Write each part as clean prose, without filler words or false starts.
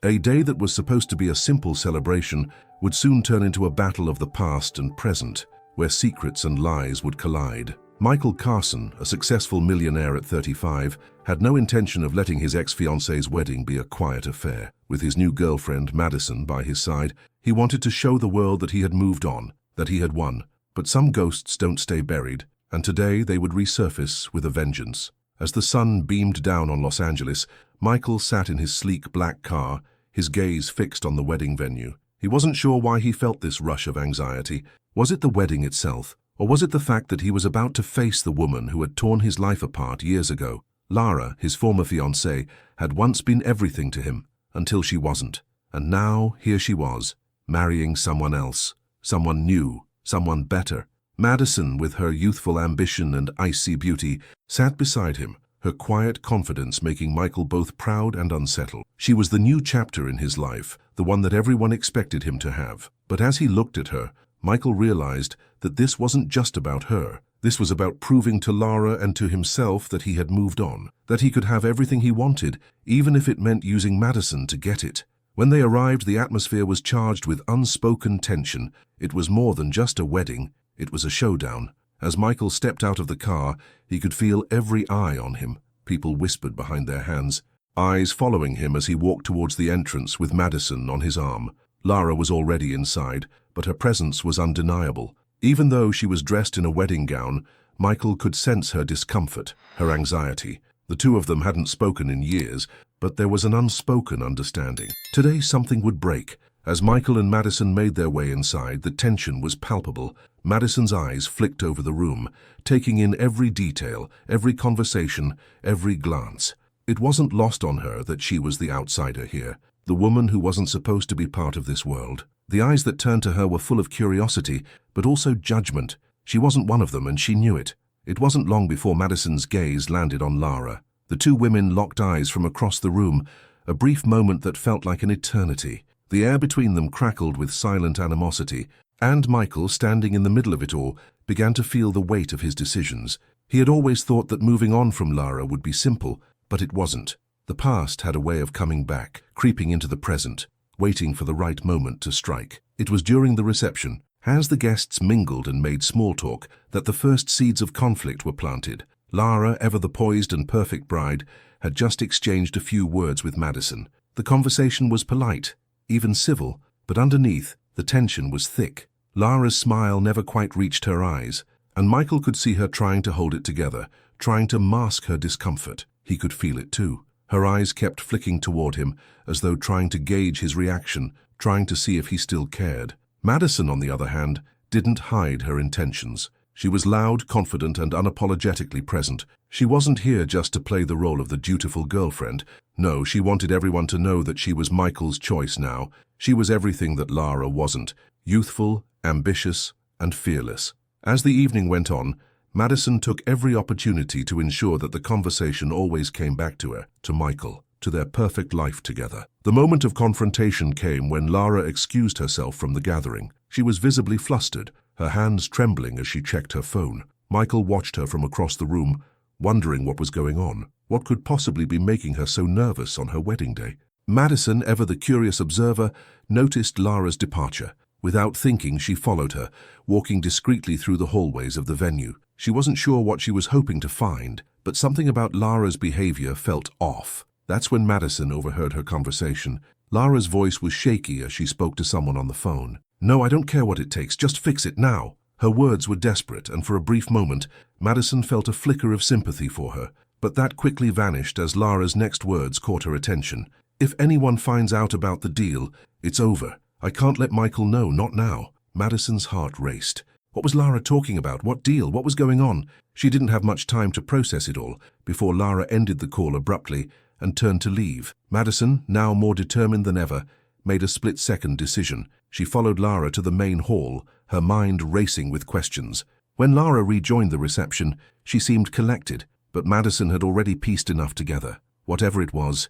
A day that was supposed to be a simple celebration would soon turn into a battle of the past and present, where secrets and lies would collide. Michael Carson, a successful millionaire at 35, had no intention of letting his ex-fiancée's wedding be a quiet affair. With his new girlfriend, Madison, by his side, he wanted to show the world that he had moved on, that he had won. But some ghosts don't stay buried, and today they would resurface with a vengeance. As the sun beamed down on Los Angeles, Michael sat in his sleek black car, his gaze fixed on the wedding venue. He wasn't sure why he felt this rush of anxiety. Was it the wedding itself, or was it the fact that he was about to face the woman who had torn his life apart years ago? Lara, his former fiancée, had once been everything to him, until she wasn't. And now, here she was, marrying someone else, someone new, someone better. Madison, with her youthful ambition and icy beauty, sat beside him, her quiet confidence making Michael both proud and unsettled. She was the new chapter in his life, the one that everyone expected him to have. But as he looked at her, Michael realized that this wasn't just about her. This was about proving to Lara and to himself that he had moved on, that he could have everything he wanted, even if it meant using Madison to get it. When they arrived, the atmosphere was charged with unspoken tension. It was more than just a wedding, it was a showdown. As Michael stepped out of the car, he could feel every eye on him. People whispered behind their hands, eyes following him as he walked towards the entrance with Madison on his arm. Lara was already inside, but her presence was undeniable. Even though she was dressed in a wedding gown, Michael could sense her discomfort, her anxiety. The two of them hadn't spoken in years, but there was an unspoken understanding. Today something would break. As Michael and Madison made their way inside, the tension was palpable. Madison's eyes flicked over the room, taking in every detail, every conversation, every glance. It wasn't lost on her that she was the outsider here, the woman who wasn't supposed to be part of this world. The eyes that turned to her were full of curiosity, but also judgment. She wasn't one of them, and she knew it. It wasn't long before Madison's gaze landed on Lara. The two women locked eyes from across the room, a brief moment that felt like an eternity. The air between them crackled with silent animosity, and Michael, standing in the middle of it all, began to feel the weight of his decisions. He had always thought that moving on from Lara would be simple, but it wasn't. The past had a way of coming back, creeping into the present, waiting for the right moment to strike. It was during the reception, as the guests mingled and made small talk, that the first seeds of conflict were planted. Lara, ever the poised and perfect bride, had just exchanged a few words with Madison. The conversation was polite, even civil, but underneath, the tension was thick. Lara's smile never quite reached her eyes, and Michael could see her trying to hold it together, trying to mask her discomfort. He could feel it too. Her eyes kept flicking toward him, as though trying to gauge his reaction, trying to see if he still cared. Madison, on the other hand, didn't hide her intentions. She was loud, confident, and unapologetically present. She wasn't here just to play the role of the dutiful girlfriend. No, she wanted everyone to know that she was Michael's choice now. She was everything that Lara wasn't: youthful, ambitious, and fearless. As the evening went on, Madison took every opportunity to ensure that the conversation always came back to her, to Michael, to their perfect life together. The moment of confrontation came when Lara excused herself from the gathering. She was visibly flustered, her hands trembling as she checked her phone. Michael watched her from across the room, wondering what was going on. What could possibly be making her so nervous on her wedding day? Madison, ever the curious observer, noticed Lara's departure. Without thinking, she followed her, walking discreetly through the hallways of the venue. She wasn't sure what she was hoping to find, but something about Lara's behavior felt off. That's when Madison overheard her conversation. Lara's voice was shaky as she spoke to someone on the phone. "No, I don't care what it takes, just fix it now." Her words were desperate, and for a brief moment, Madison felt a flicker of sympathy for her. But that quickly vanished as Lara's next words caught her attention. "If anyone finds out about the deal, it's over. I can't let Michael know, not now." Madison's heart raced. What was Lara talking about? What deal? What was going on? She didn't have much time to process it all before Lara ended the call abruptly and turned to leave. Madison, now more determined than ever, made a split-second decision. She followed Lara to the main hall, her mind racing with questions. When Lara rejoined the reception, she seemed collected, but Madison had already pieced enough together. Whatever it was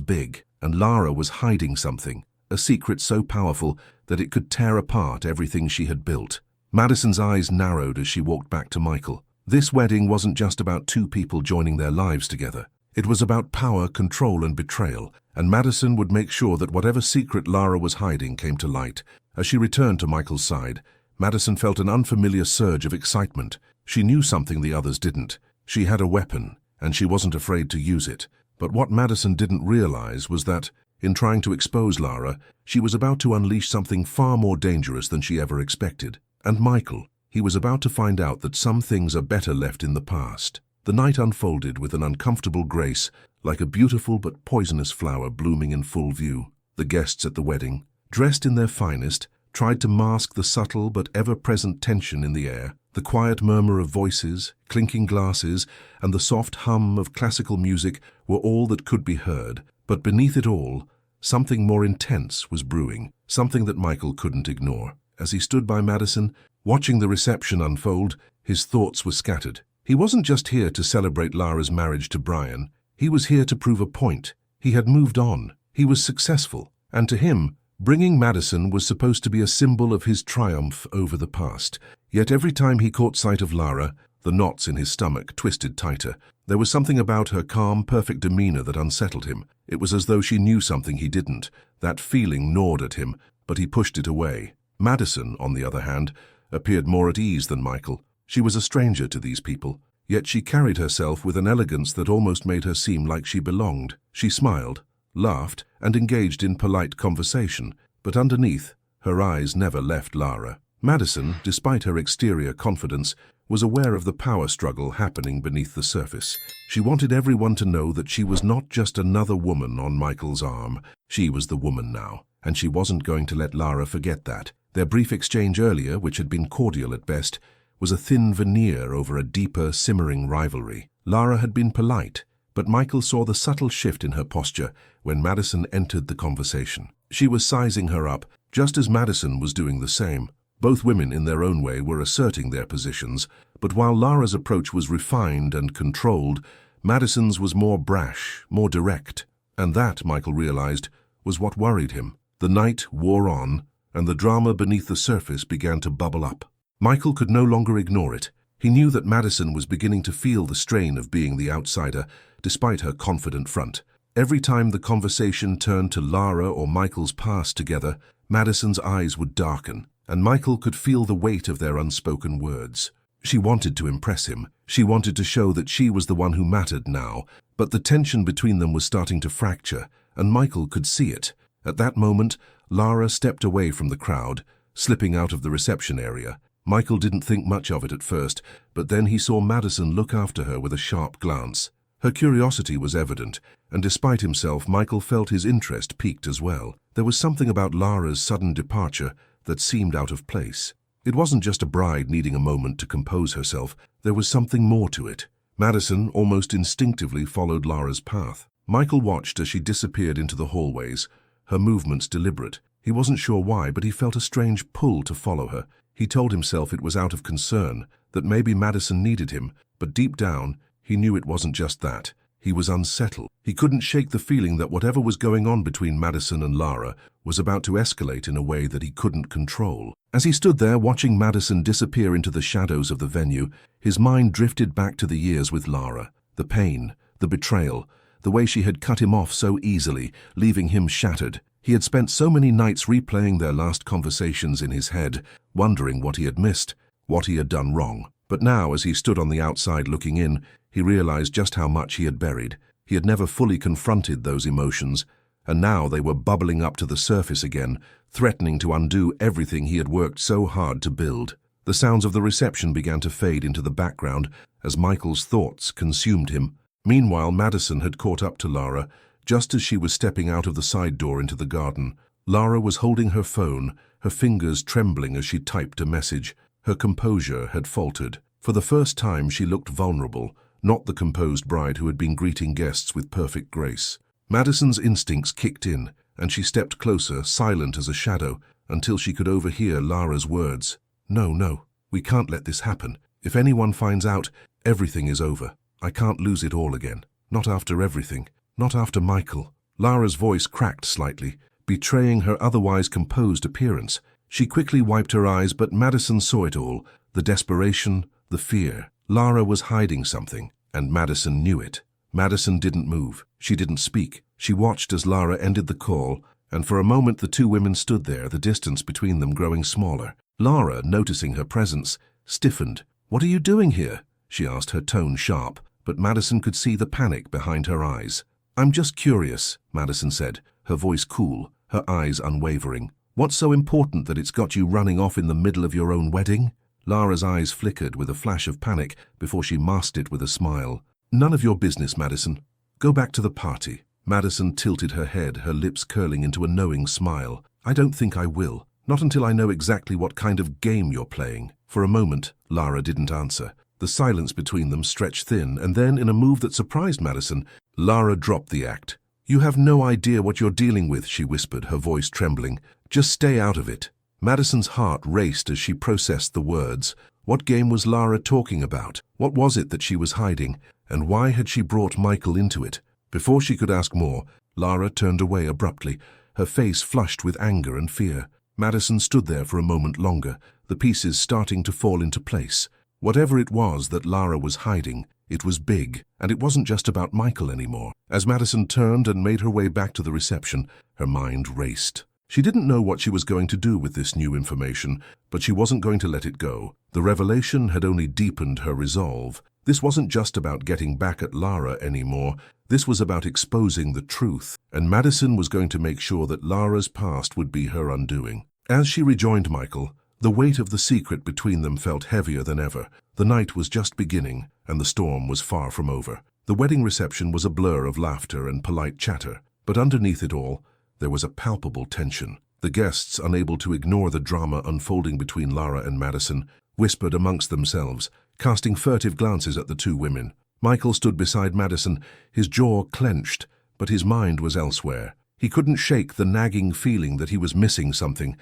big, and Lara was hiding something, a secret so powerful that it could tear apart everything she had built. Madison's eyes narrowed as she walked back to Michael. This wedding wasn't just about two people joining their lives together. It was about power, control, and betrayal, and Madison would make sure that whatever secret Lara was hiding came to light. As she returned to Michael's side, Madison felt an unfamiliar surge of excitement. She knew something the others didn't. She had a weapon, and she wasn't afraid to use it. But what Madison didn't realize was that, in trying to expose Lara, she was about to unleash something far more dangerous than she ever expected. And Michael, he was about to find out that some things are better left in the past. The night unfolded with an uncomfortable grace, like a beautiful but poisonous flower blooming in full view. The guests at the wedding, dressed in their finest, tried to mask the subtle but ever-present tension in the air. The quiet murmur of voices, clinking glasses, and the soft hum of classical music were all that could be heard. But beneath it all, something more intense was brewing, something that Michael couldn't ignore. As he stood by Madison, watching the reception unfold, his thoughts were scattered. He wasn't just here to celebrate Lara's marriage to Brian. He was here to prove a point. He had moved on. He was successful. And to him, bringing Madison was supposed to be a symbol of his triumph over the past. Yet every time he caught sight of Lara, the knots in his stomach twisted tighter. There was something about her calm, perfect demeanor that unsettled him. It was as though she knew something he didn't. That feeling gnawed at him, but he pushed it away. Madison, on the other hand, appeared more at ease than Michael. She was a stranger to these people, yet she carried herself with an elegance that almost made her seem like she belonged. She smiled, laughed, and engaged in polite conversation, but underneath, her eyes never left Lara. Madison, despite her exterior confidence, was aware of the power struggle happening beneath the surface. She wanted everyone to know that she was not just another woman on Michael's arm. She was the woman now, and she wasn't going to let Lara forget that. Their brief exchange earlier, which had been cordial at best, was a thin veneer over a deeper, simmering rivalry. Lara had been polite, but Michael saw the subtle shift in her posture when Madison entered the conversation. She was sizing her up, just as Madison was doing the same. Both women, in their own way, were asserting their positions, but while Lara's approach was refined and controlled, Madison's was more brash, more direct. And that, Michael realized, was what worried him. The night wore on, and the drama beneath the surface began to bubble up. Michael could no longer ignore it. He knew that Madison was beginning to feel the strain of being the outsider, despite her confident front. Every time the conversation turned to Lara or Michael's past together, Madison's eyes would darken, and Michael could feel the weight of their unspoken words. She wanted to impress him. She wanted to show that she was the one who mattered now, but the tension between them was starting to fracture, and Michael could see it. At that moment, Lara stepped away from the crowd, slipping out of the reception area. Michael didn't think much of it at first, but then he saw Madison look after her with a sharp glance. Her curiosity was evident, and despite himself, Michael felt his interest piqued as well. There was something about Lara's sudden departure that seemed out of place. It wasn't just a bride needing a moment to compose herself. There was something more to it. Madison almost instinctively followed Lara's path. Michael watched as she disappeared into the hallways, her movements deliberate. He wasn't sure why, but he felt a strange pull to follow her. He told himself it was out of concern, that maybe Madison needed him, but deep down, he knew it wasn't just that. He was unsettled. He couldn't shake the feeling that whatever was going on between Madison and Lara was about to escalate in a way that he couldn't control. As he stood there watching Madison disappear into the shadows of the venue, his mind drifted back to the years with Lara. The pain, the betrayal, the way she had cut him off so easily, leaving him shattered. He had spent so many nights replaying their last conversations in his head, wondering what he had missed, what he had done wrong. But now, as he stood on the outside looking in, he realized just how much he had buried. He had never fully confronted those emotions, and now they were bubbling up to the surface again, threatening to undo everything he had worked so hard to build. The sounds of the reception began to fade into the background as Michael's thoughts consumed him. Meanwhile, Madison had caught up to Lara just as she was stepping out of the side door into the garden. Lara was holding her phone, her fingers trembling as she typed a message. Her composure had faltered. For the first time, she looked vulnerable, not the composed bride who had been greeting guests with perfect grace. Madison's instincts kicked in, and she stepped closer, silent as a shadow, until she could overhear Lara's words. No, we can't let this happen. If anyone finds out, everything is over. I can't lose it all again. Not after everything. Not after Michael. Lara's voice cracked slightly, betraying her otherwise composed appearance. She quickly wiped her eyes, but Madison saw it all, the desperation, the fear. Lara was hiding something, and Madison knew it. Madison didn't move. She didn't speak. She watched as Lara ended the call, and for a moment the two women stood there, the distance between them growing smaller. Lara, noticing her presence, stiffened. "What are you doing here?" she asked, her tone sharp, but Madison could see the panic behind her eyes. "I'm just curious," Madison said, her voice cool, her eyes unwavering. "What's so important that it's got you running off in the middle of your own wedding?" Lara's eyes flickered with a flash of panic before she masked it with a smile. "None of your business, Madison. Go back to the party." Madison tilted her head, her lips curling into a knowing smile. "I don't think I will. Not until I know exactly what kind of game you're playing." For a moment, Lara didn't answer. The silence between them stretched thin, and then, in a move that surprised Madison, Lara dropped the act. "You have no idea what you're dealing with," she whispered, her voice trembling. "Just stay out of it." Madison's heart raced as she processed the words. What game was Lara talking about? What was it that she was hiding? And why had she brought Michael into it? Before she could ask more, Lara turned away abruptly, her face flushed with anger and fear. Madison stood there for a moment longer, the pieces starting to fall into place. Whatever it was that Lara was hiding, it was big, and it wasn't just about Michael anymore. As Madison turned and made her way back to the reception, her mind raced. She didn't know what she was going to do with this new information, but she wasn't going to let it go. The revelation had only deepened her resolve. This wasn't just about getting back at Lara anymore. This was about exposing the truth, and Madison was going to make sure that Lara's past would be her undoing. As she rejoined Michael, the weight of the secret between them felt heavier than ever. The night was just beginning, and the storm was far from over. The wedding reception was a blur of laughter and polite chatter, but underneath it all, there was a palpable tension. The guests, unable to ignore the drama unfolding between Lara and Madison, whispered amongst themselves, casting furtive glances at the two women. Michael stood beside Madison, his jaw clenched, but his mind was elsewhere. He couldn't shake the nagging feeling that he was missing something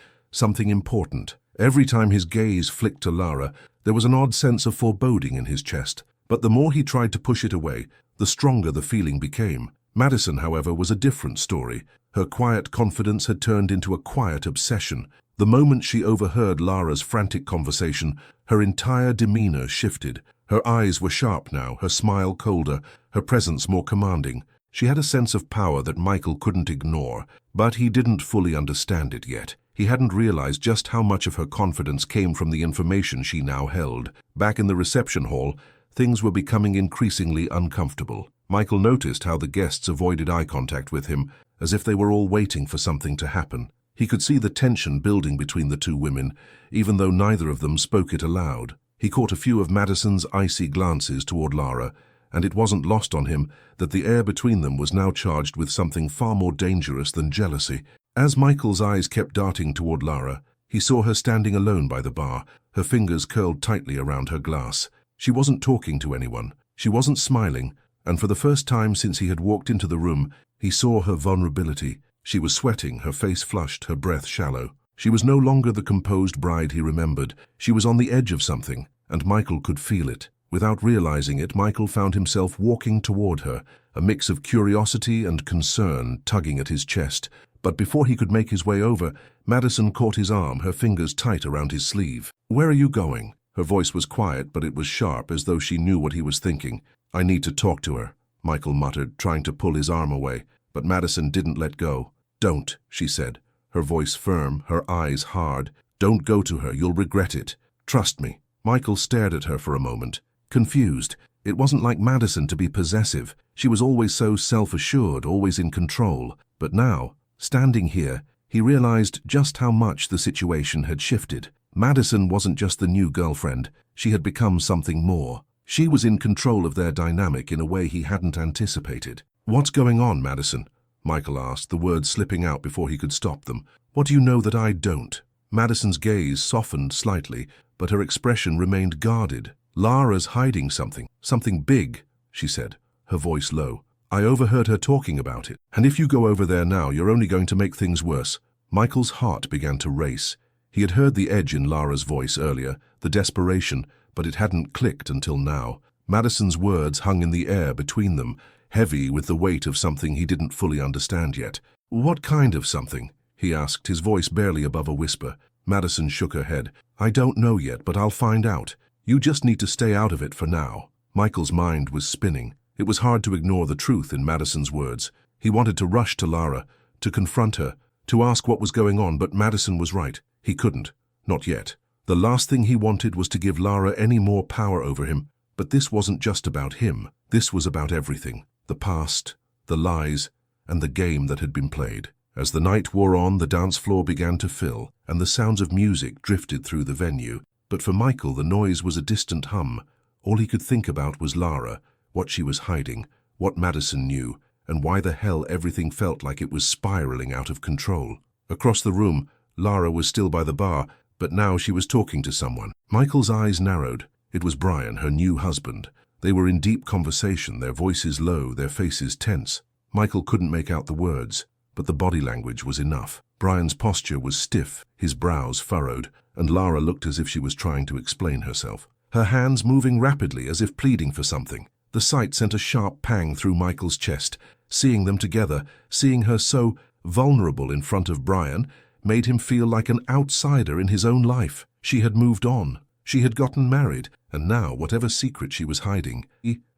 important. Every time his gaze flicked to Lara, there was an odd sense of foreboding in his chest. But the more he tried to push it away, the stronger the feeling became. Madison, however, was a different story. Her quiet confidence had turned into a quiet obsession. The moment she overheard Lara's frantic conversation, her entire demeanor shifted. Her eyes were sharp now, her smile colder, her presence more commanding. She had a sense of power that Michael couldn't ignore, but he didn't fully understand it yet. He hadn't realized just how much of her confidence came from the information she now held. Back in the reception hall, things were becoming increasingly uncomfortable. Michael noticed how the guests avoided eye contact with him, as if they were all waiting for something to happen. He could see the tension building between the two women, even though neither of them spoke it aloud. He caught a few of Madison's icy glances toward Lara, and it wasn't lost on him that the air between them was now charged with something far more dangerous than jealousy. As Michael's eyes kept darting toward Lara, he saw her standing alone by the bar, her fingers curled tightly around her glass. She wasn't talking to anyone. She wasn't smiling, and for the first time since he had walked into the room, he saw her vulnerability. She was sweating, her face flushed, her breath shallow. She was no longer the composed bride he remembered. She was on the edge of something, and Michael could feel it. Without realizing it, Michael found himself walking toward her, a mix of curiosity and concern tugging at his chest. But before he could make his way over, Madison caught his arm, her fingers tight around his sleeve. "Where are you going?" Her voice was quiet, but it was sharp, as though she knew what he was thinking. "I need to talk to her," Michael muttered, trying to pull his arm away, but Madison didn't let go. "Don't," she said, her voice firm, her eyes hard. "Don't go to her, you'll regret it. Trust me." Michael stared at her for a moment, confused. It wasn't like Madison to be possessive. She was always so self-assured, always in control. But now, standing here, he realized just how much the situation had shifted. Madison wasn't just the new girlfriend. She had become something more. She was in control of their dynamic in a way he hadn't anticipated. "What's going on, Madison?" Michael asked, the words slipping out before he could stop them. "What do you know that I don't?" Madison's gaze softened slightly, but her expression remained guarded. "Lara's hiding something big," she said, her voice low. "I overheard her talking about it, and if you go over there now, you're only going to make things worse." Michael's heart began to race. He had heard the edge in Lara's voice earlier, the desperation, but it hadn't clicked until now. Madison's words hung in the air between them, heavy with the weight of something he didn't fully understand yet. "What kind of something?" he asked, his voice barely above a whisper. Madison shook her head. "I don't know yet, but I'll find out. You just need to stay out of it for now." Michael's mind was spinning. It was hard to ignore the truth in Madison's words. He wanted to rush to Lara, to confront her, to ask what was going on, but Madison was right. He couldn't. Not yet. The last thing he wanted was to give Lara any more power over him. But this wasn't just about him. This was about everything. The past, the lies, and the game that had been played. As the night wore on, the dance floor began to fill, and the sounds of music drifted through the venue. But for Michael, the noise was a distant hum. All he could think about was Lara, what she was hiding, what Madison knew, and why the hell everything felt like it was spiraling out of control. Across the room, Lara was still by the bar, but now she was talking to someone. Michael's eyes narrowed. It was Brian, her new husband. They were in deep conversation, their voices low, their faces tense. Michael couldn't make out the words, but the body language was enough. Brian's posture was stiff, his brows furrowed, and Lara looked as if she was trying to explain herself. Her hands moving rapidly as if pleading for something. The sight sent a sharp pang through Michael's chest. Seeing them together, seeing her so vulnerable in front of Brian, made him feel like an outsider in his own life. She had moved on. She had gotten married, and now, whatever secret she was hiding,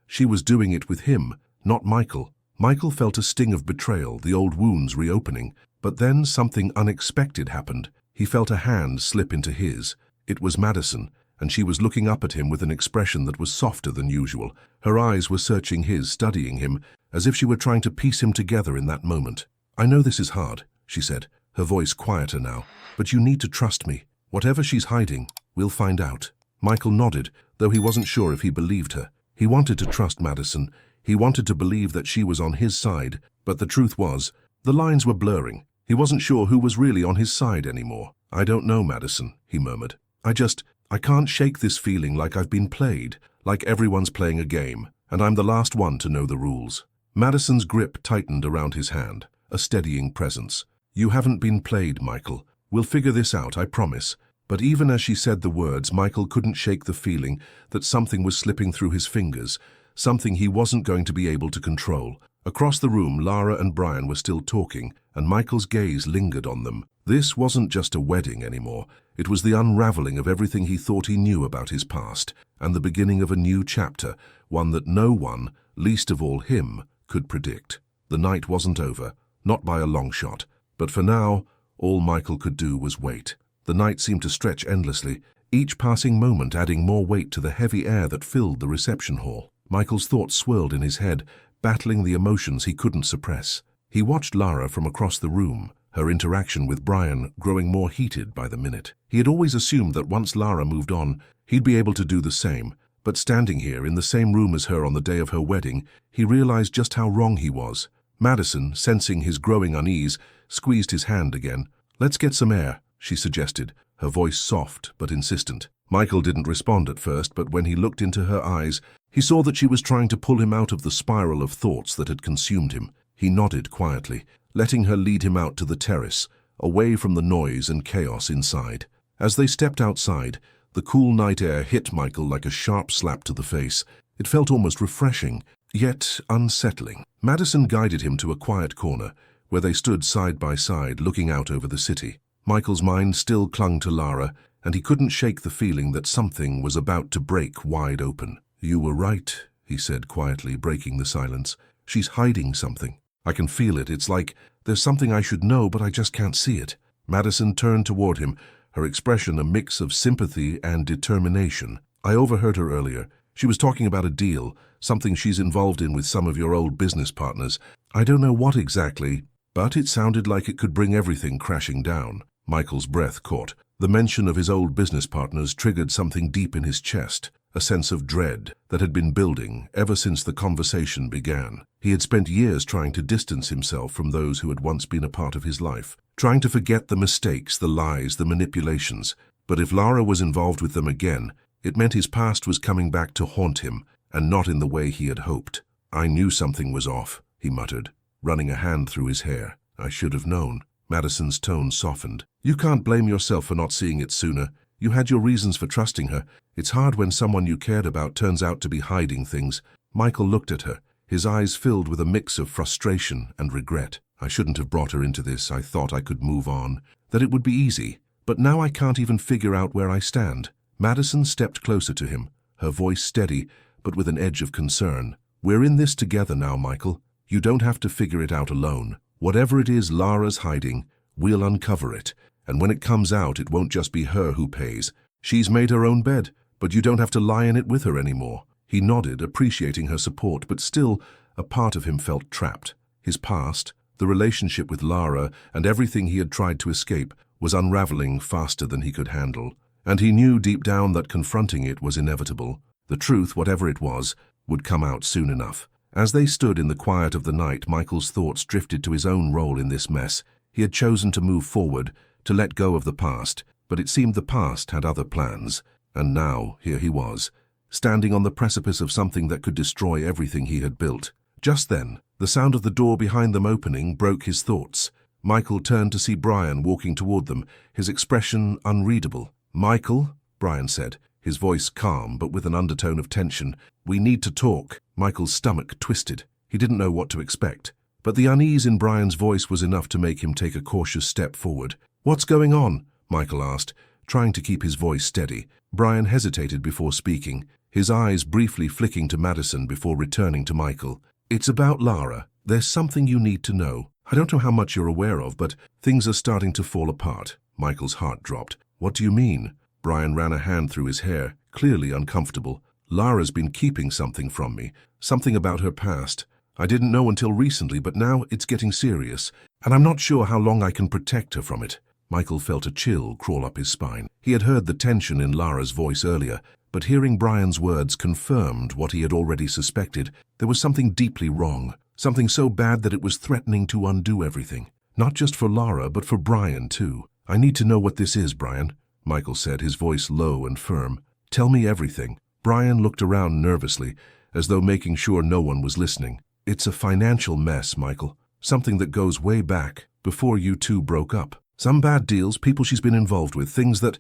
she was doing it with him, not Michael. Michael felt a sting of betrayal, the old wounds reopening. But then something unexpected happened. He felt a hand slip into his. It was Madison, and she was looking up at him with an expression that was softer than usual. Her eyes were searching his, studying him, as if she were trying to piece him together in that moment. "I know this is hard," she said, her voice quieter now, "but you need to trust me. Whatever she's hiding, we'll find out." Michael nodded, though he wasn't sure if he believed her. He wanted to trust Madison. He wanted to believe that she was on his side, but the truth was, the lines were blurring. He wasn't sure who was really on his side anymore. "I don't know, Madison," he murmured. I can't shake this feeling like I've been played, like everyone's playing a game, and I'm the last one to know the rules." Madison's grip tightened around his hand, a steadying presence. "You haven't been played, Michael. We'll figure this out, I promise." But even as she said the words, Michael couldn't shake the feeling that something was slipping through his fingers, something he wasn't going to be able to control. Across the room, Lara and Brian were still talking, and Michael's gaze lingered on them. This wasn't just a wedding anymore. It was the unraveling of everything he thought he knew about his past, and the beginning of a new chapter, one that no one, least of all him, could predict. The night wasn't over, not by a long shot, but for now, all Michael could do was wait. The night seemed to stretch endlessly, each passing moment adding more weight to the heavy air that filled the reception hall. Michael's thoughts swirled in his head, battling the emotions he couldn't suppress. He watched Lara from across the room, her interaction with Brian growing more heated by the minute. He had always assumed that once Lara moved on, he'd be able to do the same, but standing here in the same room as her on the day of her wedding, he realized just how wrong he was. Madison, sensing his growing unease, squeezed his hand again. "Let's get some air," she suggested, her voice soft but insistent. Michael didn't respond at first, but when he looked into her eyes, he saw that she was trying to pull him out of the spiral of thoughts that had consumed him. He nodded quietly, letting her lead him out to the terrace, away from the noise and chaos inside. As they stepped outside, the cool night air hit Michael like a sharp slap to the face. It felt almost refreshing, yet unsettling. Madison guided him to a quiet corner, where they stood side by side, looking out over the city. Michael's mind still clung to Lara, and he couldn't shake the feeling that something was about to break wide open. "You were right," he said quietly, breaking the silence. "She's hiding something. I can feel it. It's like there's something I should know, but I just can't see it." Madison turned toward him, her expression a mix of sympathy and determination. "I overheard her earlier. She was talking about a deal, something she's involved in with some of your old business partners. I don't know what exactly, but it sounded like it could bring everything crashing down." Michael's breath caught. The mention of his old business partners triggered something deep in his chest, a sense of dread that had been building ever since the conversation began. He had spent years trying to distance himself from those who had once been a part of his life, trying to forget the mistakes, the lies, the manipulations. But if Lara was involved with them again, it meant his past was coming back to haunt him, and not in the way he had hoped. "I knew something was off," he muttered, running a hand through his hair. "I should have known." Madison's tone softened. "You can't blame yourself for not seeing it sooner. You had your reasons for trusting her. It's hard when someone you cared about turns out to be hiding things." Michael looked at her, his eyes filled with a mix of frustration and regret. "I shouldn't have brought her into this. I thought I could move on, that it would be easy. But now I can't even figure out where I stand." Madison stepped closer to him, her voice steady, but with an edge of concern. "We're in this together now, Michael. You don't have to figure it out alone. Whatever it is Lara's hiding, we'll uncover it. And when it comes out, it won't just be her who pays. She's made her own bed, but you don't have to lie in it with her anymore." He nodded, appreciating her support, but still, a part of him felt trapped. His past, the relationship with Lara, and everything he had tried to escape, was unraveling faster than he could handle. And he knew deep down that confronting it was inevitable. The truth, whatever it was, would come out soon enough. As they stood in the quiet of the night, Michael's thoughts drifted to his own role in this mess. He had chosen to move forward, to let go of the past, but it seemed the past had other plans. And now, here he was, standing on the precipice of something that could destroy everything he had built. Just then, the sound of the door behind them opening broke his thoughts. Michael turned to see Brian walking toward them, his expression unreadable. "Michael," Brian said, his voice calm but with an undertone of tension. "We need to talk." Michael's stomach twisted. He didn't know what to expect, but the unease in Brian's voice was enough to make him take a cautious step forward. "What's going on?" Michael asked, trying to keep his voice steady. Brian hesitated before speaking, his eyes briefly flicking to Madison before returning to Michael. "It's about Lara. There's something you need to know. I don't know how much you're aware of, but things are starting to fall apart." Michael's heart dropped. "What do you mean?" Brian ran a hand through his hair, clearly uncomfortable. "Lara's been keeping something from me, something about her past. I didn't know until recently, but now it's getting serious, and I'm not sure how long I can protect her from it." Michael felt a chill crawl up his spine. He had heard the tension in Lara's voice earlier, but hearing Brian's words confirmed what he had already suspected. There was something deeply wrong, something so bad that it was threatening to undo everything. Not just for Lara, but for Brian, too. "I need to know what this is, Brian," Michael said, his voice low and firm. "Tell me everything." Brian looked around nervously, as though making sure no one was listening. "It's a financial mess, Michael. Something that goes way back, before you two broke up. Some bad deals, people she's been involved with, things that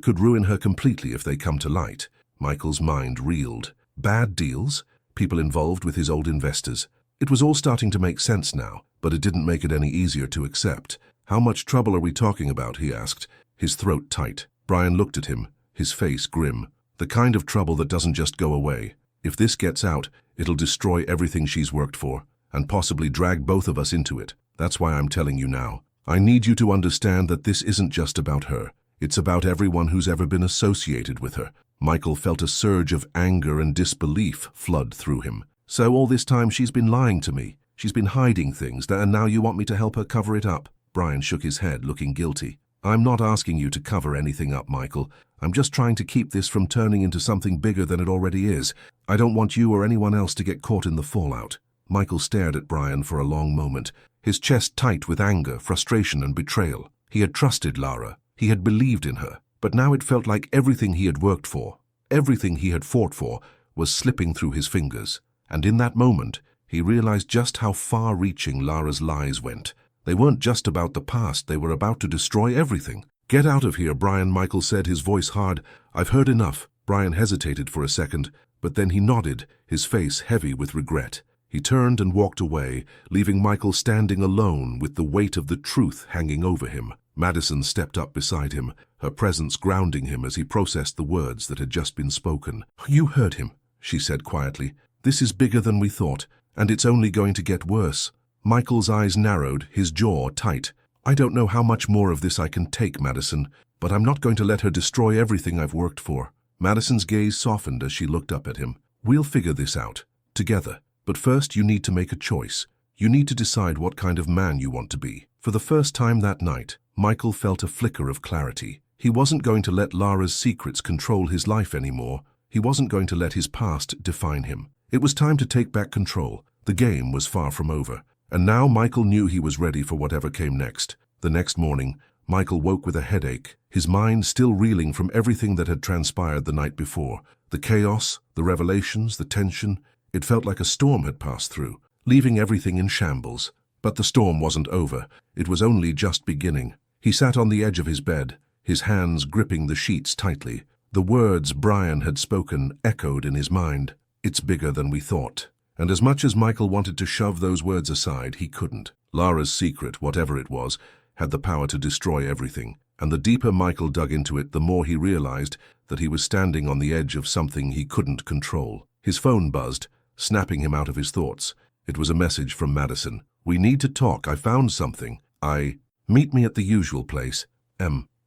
could ruin her completely if they come to light." Michael's mind reeled. Bad deals? People involved with his old investors. It was all starting to make sense now, but it didn't make it any easier to accept. "How much trouble are we talking about?" he asked, his throat tight. Brian looked at him, his face grim. "The kind of trouble that doesn't just go away. If this gets out, it'll destroy everything she's worked for, and possibly drag both of us into it. That's why I'm telling you now. I need you to understand that this isn't just about her. It's about everyone who's ever been associated with her." Michael felt a surge of anger and disbelief flood through him. "So all this time she's been lying to me. She's been hiding things, and now you want me to help her cover it up?" Brian shook his head, looking guilty. "I'm not asking you to cover anything up, Michael. I'm just trying to keep this from turning into something bigger than it already is. I don't want you or anyone else to get caught in the fallout." Michael stared at Brian for a long moment, his chest tight with anger, frustration, and betrayal. He had trusted Lara. He had believed in her. But now it felt like everything he had worked for, everything he had fought for, was slipping through his fingers. And in that moment, he realized just how far-reaching Lara's lies went. They weren't just about the past, they were about to destroy everything. "Get out of here, Brian," Michael said, his voice hard. "I've heard enough." Brian hesitated for a second, but then he nodded, his face heavy with regret. He turned and walked away, leaving Michael standing alone with the weight of the truth hanging over him. Madison stepped up beside him, her presence grounding him as he processed the words that had just been spoken. "You heard him," she said quietly. "This is bigger than we thought, and it's only going to get worse." Michael's eyes narrowed, his jaw tight. "I don't know how much more of this I can take, Madison, but I'm not going to let her destroy everything I've worked for." Madison's gaze softened as she looked up at him. "We'll figure this out, together. But first you need to make a choice. You need to decide what kind of man you want to be." For the first time that night, Michael felt a flicker of clarity. He wasn't going to let Lara's secrets control his life anymore. He wasn't going to let his past define him. It was time to take back control. The game was far from over. And now Michael knew he was ready for whatever came next. The next morning, Michael woke with a headache, his mind still reeling from everything that had transpired the night before. The chaos, the revelations, the tension. It felt like a storm had passed through, leaving everything in shambles. But the storm wasn't over. It was only just beginning. He sat on the edge of his bed, his hands gripping the sheets tightly. The words Brian had spoken echoed in his mind. "It's bigger than we thought." And as much as Michael wanted to shove those words aside, he couldn't. Lara's secret, whatever it was, had the power to destroy everything. And the deeper Michael dug into it, the more he realized that he was standing on the edge of something he couldn't control. His phone buzzed, snapping him out of his thoughts. It was a message from Madison. "We need to talk. I found something. Meet me at the usual place.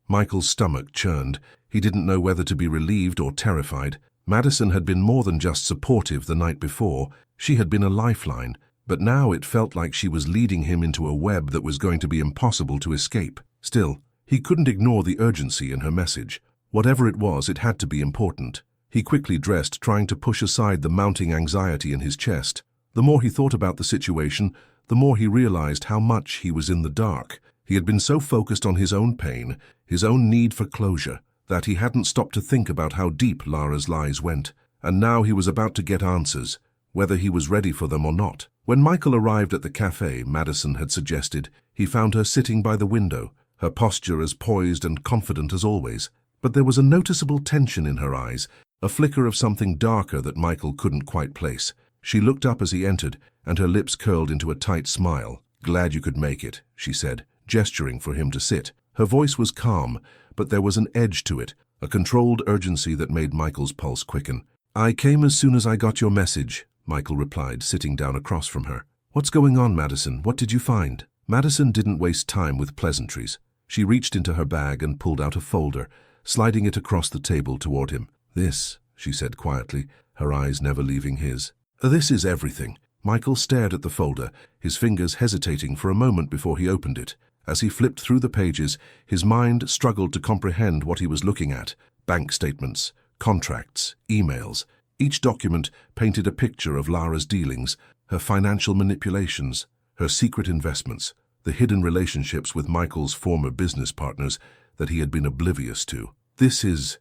Michael's stomach churned. He didn't know whether to be relieved or terrified. Madison had been more than just supportive the night before. She had been a lifeline, but now it felt like she was leading him into a web that was going to be impossible to escape. Still, he couldn't ignore the urgency in her message. Whatever it was, it had to be important. He quickly dressed, trying to push aside the mounting anxiety in his chest. The more he thought about the situation, the more he realized how much he was in the dark. He had been so focused on his own pain, his own need for closure, that he hadn't stopped to think about how deep Lara's lies went. And now he was about to get answers, whether he was ready for them or not. When Michael arrived at the cafe Madison had suggested, he found her sitting by the window, her posture as poised and confident as always. But there was a noticeable tension in her eyes, a flicker of something darker that Michael couldn't quite place. She looked up as he entered, and her lips curled into a tight smile. "Glad you could make it," she said, gesturing for him to sit. Her voice was calm, but there was an edge to it, a controlled urgency that made Michael's pulse quicken. "I came as soon as I got your message," Michael replied, sitting down across from her. "What's going on, Madison? What did you find?" Madison didn't waste time with pleasantries. She reached into her bag and pulled out a folder, sliding it across the table toward him. "This," she said quietly, her eyes never leaving his. "This is everything." Michael stared at the folder, his fingers hesitating for a moment before he opened it. As he flipped through the pages, his mind struggled to comprehend what he was looking at. Bank statements, contracts, emails. Each document painted a picture of Lara's dealings, her financial manipulations, her secret investments, the hidden relationships with Michael's former business partners that he had been oblivious to. This is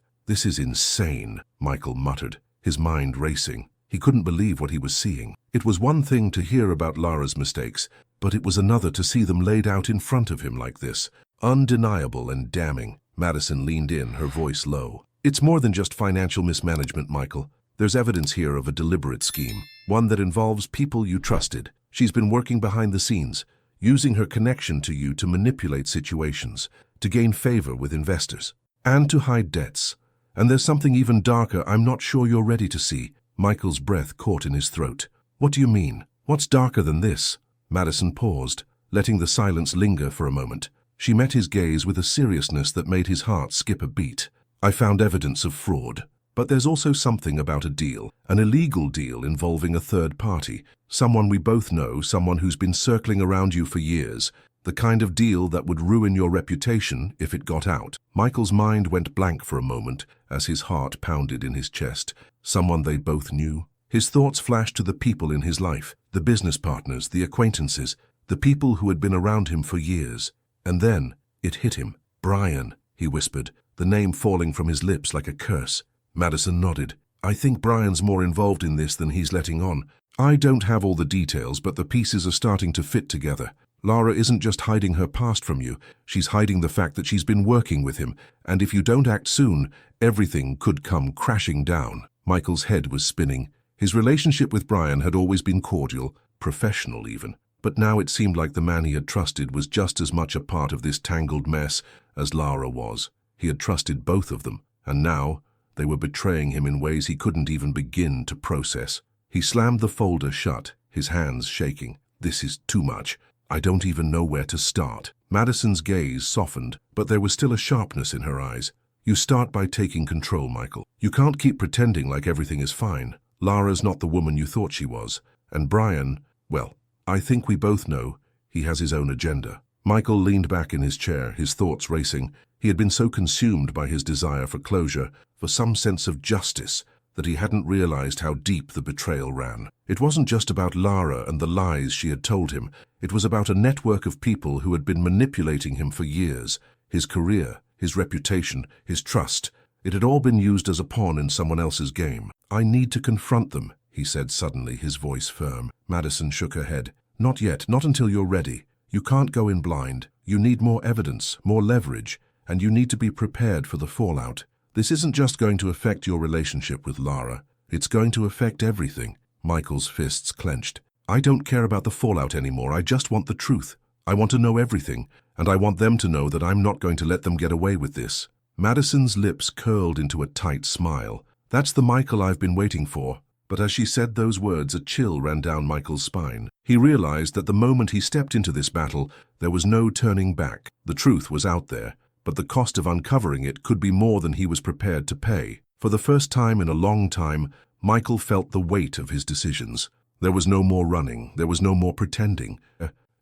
insane," Michael muttered, his mind racing. He couldn't believe what he was seeing. It was one thing to hear about Lara's mistakes, but it was another to see them laid out in front of him like this. Undeniable and damning. Madison leaned in, her voice low. "It's more than just financial mismanagement, Michael. There's evidence here of a deliberate scheme, one that involves people you trusted. She's been working behind the scenes, using her connection to you to manipulate situations, to gain favor with investors, and to hide debts. And there's something even darker I'm not sure you're ready to see." Michael's breath caught in his throat. "What do you mean? What's darker than this?" Madison paused, letting the silence linger for a moment. She met his gaze with a seriousness that made his heart skip a beat. "I found evidence of fraud. But there's also something about a deal, an illegal deal involving a third party, someone we both know, someone who's been circling around you for years, the kind of deal that would ruin your reputation if it got out." Michael's mind went blank for a moment as his heart pounded in his chest. Someone they both knew? His thoughts flashed to the people in his life, the business partners, the acquaintances, the people who had been around him for years. And then it hit him. "Brian," he whispered, the name falling from his lips like a curse. Madison nodded. "I think Brian's more involved in this than he's letting on. I don't have all the details, but the pieces are starting to fit together. Lara isn't just hiding her past from you, she's hiding the fact that she's been working with him, and if you don't act soon, everything could come crashing down." Michael's head was spinning. His relationship with Brian had always been cordial, professional even, but now it seemed like the man he had trusted was just as much a part of this tangled mess as Lara was. He had trusted both of them, and now they were betraying him in ways he couldn't even begin to process. He slammed the folder shut, his hands shaking. "This is too much. I don't even know where to start." Madison's gaze softened, but there was still a sharpness in her eyes. "You start by taking control, Michael. You can't keep pretending like everything is fine. Lara's not the woman you thought she was. And Brian, well, I think we both know he has his own agenda." Michael leaned back in his chair, his thoughts racing. He had been so consumed by his desire for closure, for some sense of justice, that he hadn't realized how deep the betrayal ran. It wasn't just about Lara and the lies she had told him. It was about a network of people who had been manipulating him for years. His career, his reputation, his trust. It had all been used as a pawn in someone else's game. "I need to confront them," he said suddenly, his voice firm. Madison shook her head. "Not yet, not until you're ready. You can't go in blind. You need more evidence, more leverage, and you need to be prepared for the fallout. This isn't just going to affect your relationship with Lara. It's going to affect everything." Michael's fists clenched. "I don't care about the fallout anymore. I just want the truth. I want to know everything, and I want them to know that I'm not going to let them get away with this." Madison's lips curled into a tight smile. "That's the Michael I've been waiting for. But as she said those words, a chill ran down Michael's spine. He realized that the moment he stepped into this battle, there was no turning back. The truth was out there, but the cost of uncovering it could be more than he was prepared to pay. For the first time in a long time, Michael felt the weight of his decisions. There was no more running, there was no more pretending.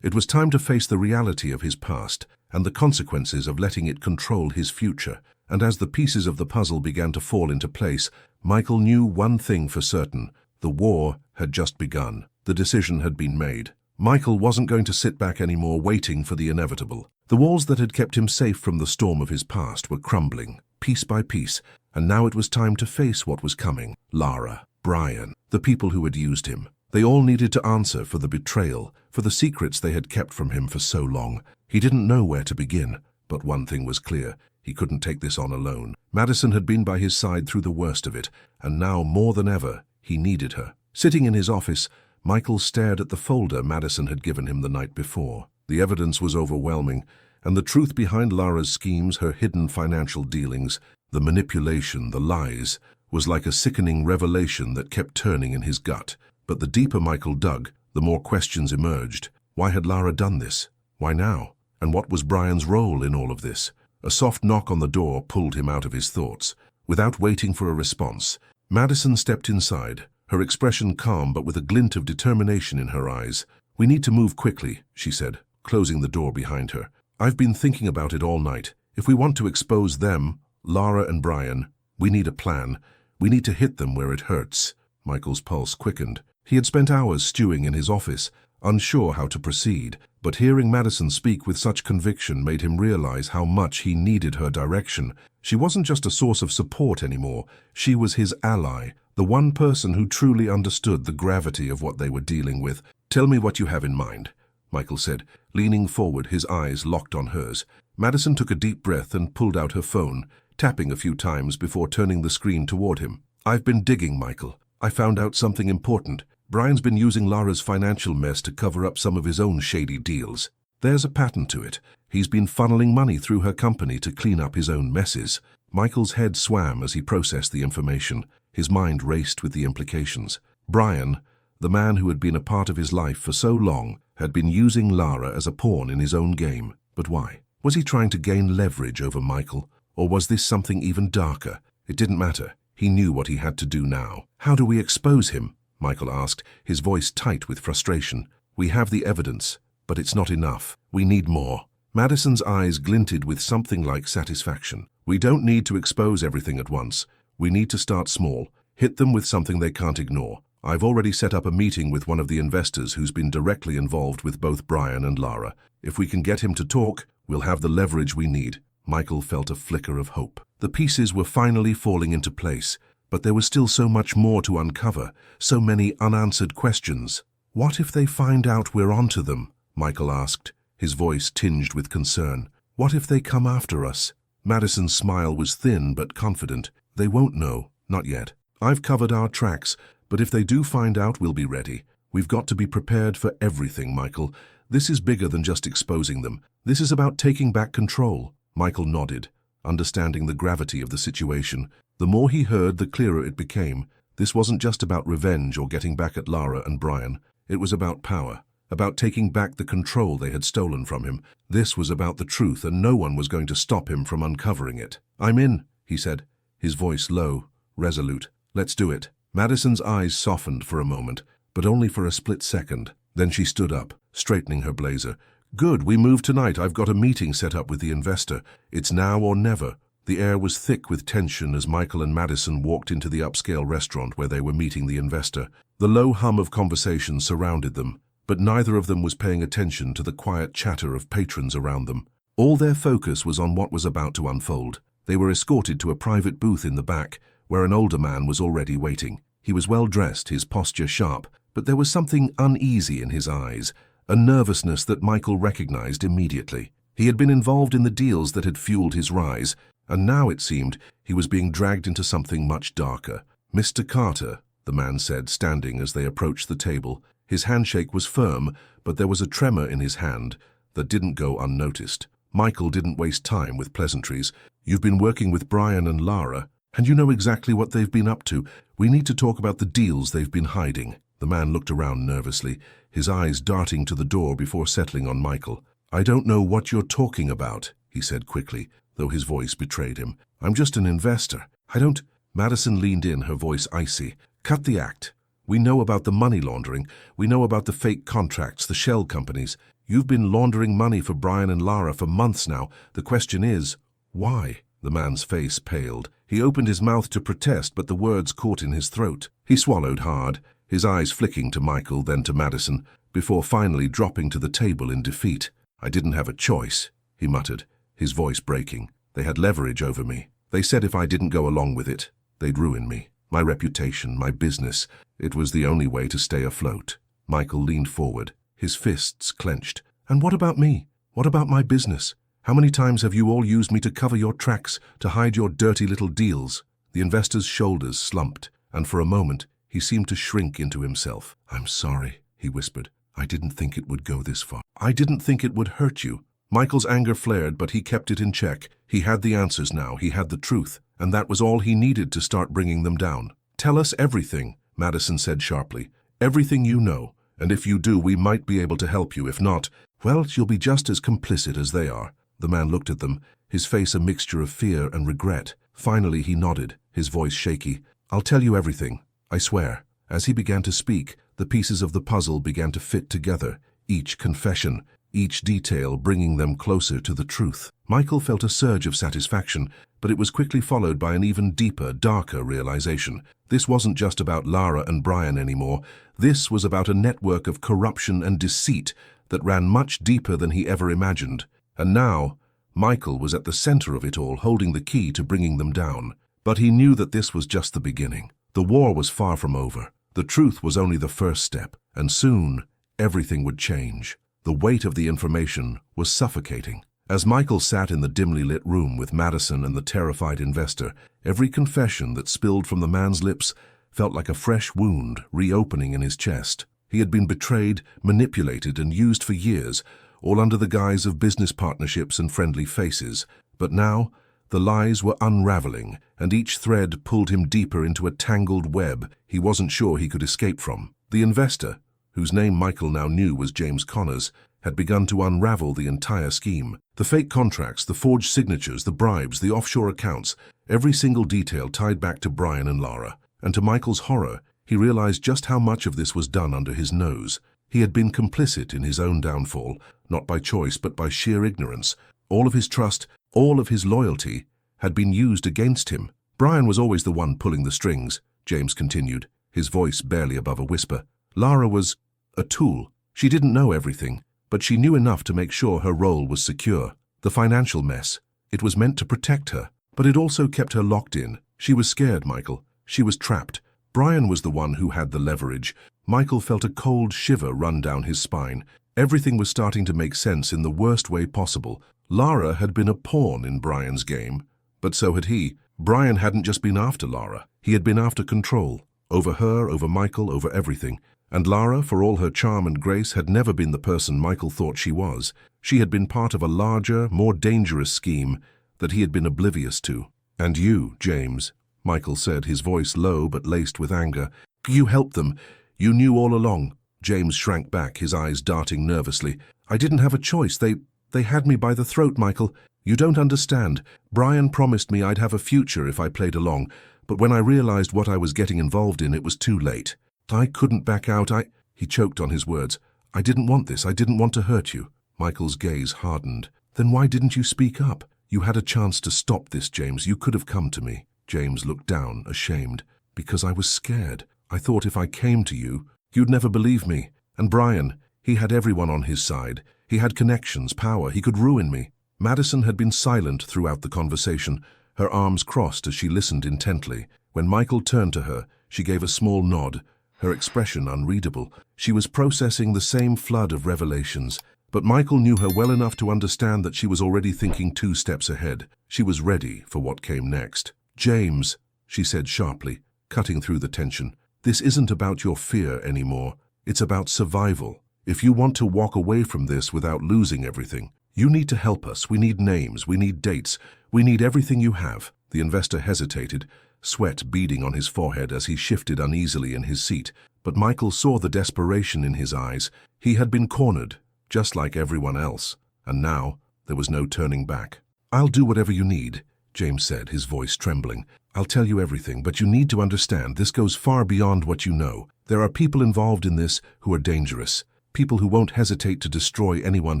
It was time to face the reality of his past and the consequences of letting it control his future. And as the pieces of the puzzle began to fall into place, Michael knew one thing for certain: the war had just begun. The decision had been made. Michael wasn't going to sit back anymore waiting for the inevitable. The walls that had kept him safe from the storm of his past were crumbling, piece by piece, and now it was time to face what was coming. Lara, Brian, the people who had used him. They all needed to answer for the betrayal, for the secrets they had kept from him for so long. He didn't know where to begin, but one thing was clear: he couldn't take this on alone. Madison had been by his side through the worst of it, and now more than ever, he needed her. Sitting in his office, Michael stared at the folder Madison had given him the night before. The evidence was overwhelming, and the truth behind Lara's schemes, her hidden financial dealings, the manipulation, the lies, was like a sickening revelation that kept turning in his gut. But the deeper Michael dug, the more questions emerged. Why had Lara done this? Why now? And what was Brian's role in all of this? A soft knock on the door pulled him out of his thoughts. Without waiting for a response, Madison stepped inside, her expression calm but with a glint of determination in her eyes. "We need to move quickly," she said, closing the door behind her. "I've been thinking about it all night. If we want to expose them, Lara and Brian, we need a plan. We need to hit them where it hurts." Michael's pulse quickened. He had spent hours stewing in his office, unsure how to proceed, but hearing Madison speak with such conviction made him realize how much he needed her direction. She wasn't just a source of support anymore, she was his ally, the one person who truly understood the gravity of what they were dealing with. "Tell me what you have in mind," Michael said, leaning forward, his eyes locked on hers. Madison took a deep breath and pulled out her phone, tapping a few times before turning the screen toward him. "I've been digging, Michael. I found out something important. Brian's been using Lara's financial mess to cover up some of his own shady deals. There's a pattern to it. He's been funneling money through her company to clean up his own messes." Michael's head swam as he processed the information. His mind raced with the implications. Brian, the man who had been a part of his life for so long, had been using Lara as a pawn in his own game. But why? Was he trying to gain leverage over Michael? Or was this something even darker? It didn't matter. He knew what he had to do now. "How do we expose him?" Michael asked, his voice tight with frustration. "We have the evidence, but it's not enough. We need more." Madison's eyes glinted with something like satisfaction. "We don't need to expose everything at once. We need to start small, hit them with something they can't ignore. I've already set up a meeting with one of the investors who's been directly involved with both Brian and Lara. If we can get him to talk, we'll have the leverage we need." Michael felt a flicker of hope. The pieces were finally falling into place. But there was still so much more to uncover, so many unanswered questions. "What if they find out we're onto them?" Michael asked, his voice tinged with concern. "What if they come after us?" Madison's smile was thin but confident. "They won't know, not yet. I've covered our tracks, but if they do find out, we'll be ready. We've got to be prepared for everything, Michael. This is bigger than just exposing them. This is about taking back control." Michael nodded, understanding the gravity of the situation. The more he heard, the clearer it became. This wasn't just about revenge or getting back at Lara and Brian. It was about power, about taking back the control they had stolen from him. This was about the truth, and no one was going to stop him from uncovering it. "I'm in," he said, his voice low, resolute. "Let's do it." Madison's eyes softened for a moment, but only for a split second. Then she stood up, straightening her blazer. "Good, we move tonight. I've got a meeting set up with the investor. It's now or never." The air was thick with tension as Michael and Madison walked into the upscale restaurant where they were meeting the investor. The low hum of conversation surrounded them, but neither of them was paying attention to the quiet chatter of patrons around them. All their focus was on what was about to unfold. They were escorted to a private booth in the back, where an older man was already waiting. He was well dressed, his posture sharp, but there was something uneasy in his eyes, a nervousness that Michael recognized immediately. He had been involved in the deals that had fueled his rise, and now, it seemed, he was being dragged into something much darker. "Mr. Carter," the man said, standing as they approached the table. His handshake was firm, but there was a tremor in his hand that didn't go unnoticed. Michael didn't waste time with pleasantries. "You've been working with Brian and Lara. And you know exactly what they've been up to. We need to talk about the deals they've been hiding." The man looked around nervously, his eyes darting to the door before settling on Michael. "I don't know what you're talking about," he said quickly, though his voice betrayed him. "I'm just an investor. I don't—" Madison leaned in, her voice icy. "Cut the act. We know about the money laundering. We know about the fake contracts, the shell companies. You've been laundering money for Brian and Lara for months now. The question is, why?" The man's face paled. He opened his mouth to protest, but the words caught in his throat. He swallowed hard, his eyes flicking to Michael, then to Madison, before finally dropping to the table in defeat. "I didn't have a choice," he muttered, his voice breaking. "They had leverage over me. They said if I didn't go along with it, they'd ruin me, my reputation, my business. It was the only way to stay afloat." Michael leaned forward, his fists clenched. "And what about me? What about my business? How many times have you all used me to cover your tracks, to hide your dirty little deals?" The investor's shoulders slumped, and for a moment he seemed to shrink into himself. "I'm sorry," he whispered. "I didn't think it would go this far. I didn't think it would hurt you." Michael's anger flared, but he kept it in check. He had the answers now, he had the truth, and that was all he needed to start bringing them down. "Tell us everything," Madison said sharply. "Everything you know, and if you do, we might be able to help you. If not, well, you'll be just as complicit as they are." The man looked at them, his face a mixture of fear and regret. Finally he nodded, his voice shaky. "I'll tell you everything, I swear." As he began to speak, the pieces of the puzzle began to fit together, each confession, each detail bringing them closer to the truth. Michael felt a surge of satisfaction, but it was quickly followed by an even deeper, darker realization. This wasn't just about Lara and Brian anymore. This was about a network of corruption and deceit that ran much deeper than he ever imagined. And now, Michael was at the center of it all, holding the key to bringing them down. But he knew that this was just the beginning. The war was far from over. The truth was only the first step, and soon everything would change. The weight of the information was suffocating. As Michael sat in the dimly lit room with Madison and the terrified investor, every confession that spilled from the man's lips felt like a fresh wound reopening in his chest. He had been betrayed, manipulated, and used for years, all under the guise of business partnerships and friendly faces. But now, the lies were unraveling, and each thread pulled him deeper into a tangled web he wasn't sure he could escape from. The investor, whose name Michael now knew was James Connors, had begun to unravel the entire scheme. The fake contracts, the forged signatures, the bribes, the offshore accounts, every single detail tied back to Brian and Lara. And to Michael's horror, he realized just how much of this was done under his nose. He had been complicit in his own downfall, not by choice but by sheer ignorance. All of his trust, all of his loyalty, had been used against him. "Brian was always the one pulling the strings," James continued, his voice barely above a whisper. "Lara was a tool. She didn't know everything, but she knew enough to make sure her role was secure. The financial mess, it was meant to protect her, but it also kept her locked in. She was scared, Michael. She was trapped. Brian was the one who had the leverage." Michael felt a cold shiver run down his spine. Everything was starting to make sense in the worst way possible. Lara had been a pawn in Brian's game, but so had he. Brian hadn't just been after Lara. He had been after control. Over her, over Michael, over everything. And Lara, for all her charm and grace, had never been the person Michael thought she was. She had been part of a larger, more dangerous scheme that he had been oblivious to. "And you, James," Michael said, his voice low but laced with anger. "You helped them. You knew all along." James shrank back, his eyes darting nervously. "I didn't have a choice. They had me by the throat, Michael. You don't understand. Brian promised me I'd have a future if I played along, but when I realized what I was getting involved in, it was too late. I couldn't back out. He choked on his words. "I didn't want this. I didn't want to hurt you." Michael's gaze hardened. "Then why didn't you speak up? You had a chance to stop this, James. You could have come to me." James looked down, ashamed. "Because I was scared. I thought if I came to you, you'd never believe me. And Brian, he had everyone on his side. He had connections, power. He could ruin me." Madison had been silent throughout the conversation, her arms crossed as she listened intently. When Michael turned to her, she gave a small nod, her expression unreadable. She was processing the same flood of revelations, but Michael knew her well enough to understand that she was already thinking 2 steps ahead. She was ready for what came next. "James," she said sharply, cutting through the tension, "this isn't about your fear anymore. It's about survival. If you want to walk away from this without losing everything, you need to help us. We need names, we need dates, we need everything you have." The investor hesitated, sweat beading on his forehead as he shifted uneasily in his seat. But Michael saw the desperation in his eyes. He had been cornered, just like everyone else, and now there was no turning back. "I'll do whatever you need," James said, his voice trembling. "I'll tell you everything, but you need to understand this goes far beyond what you know. There are people involved in this who are dangerous, people who won't hesitate to destroy anyone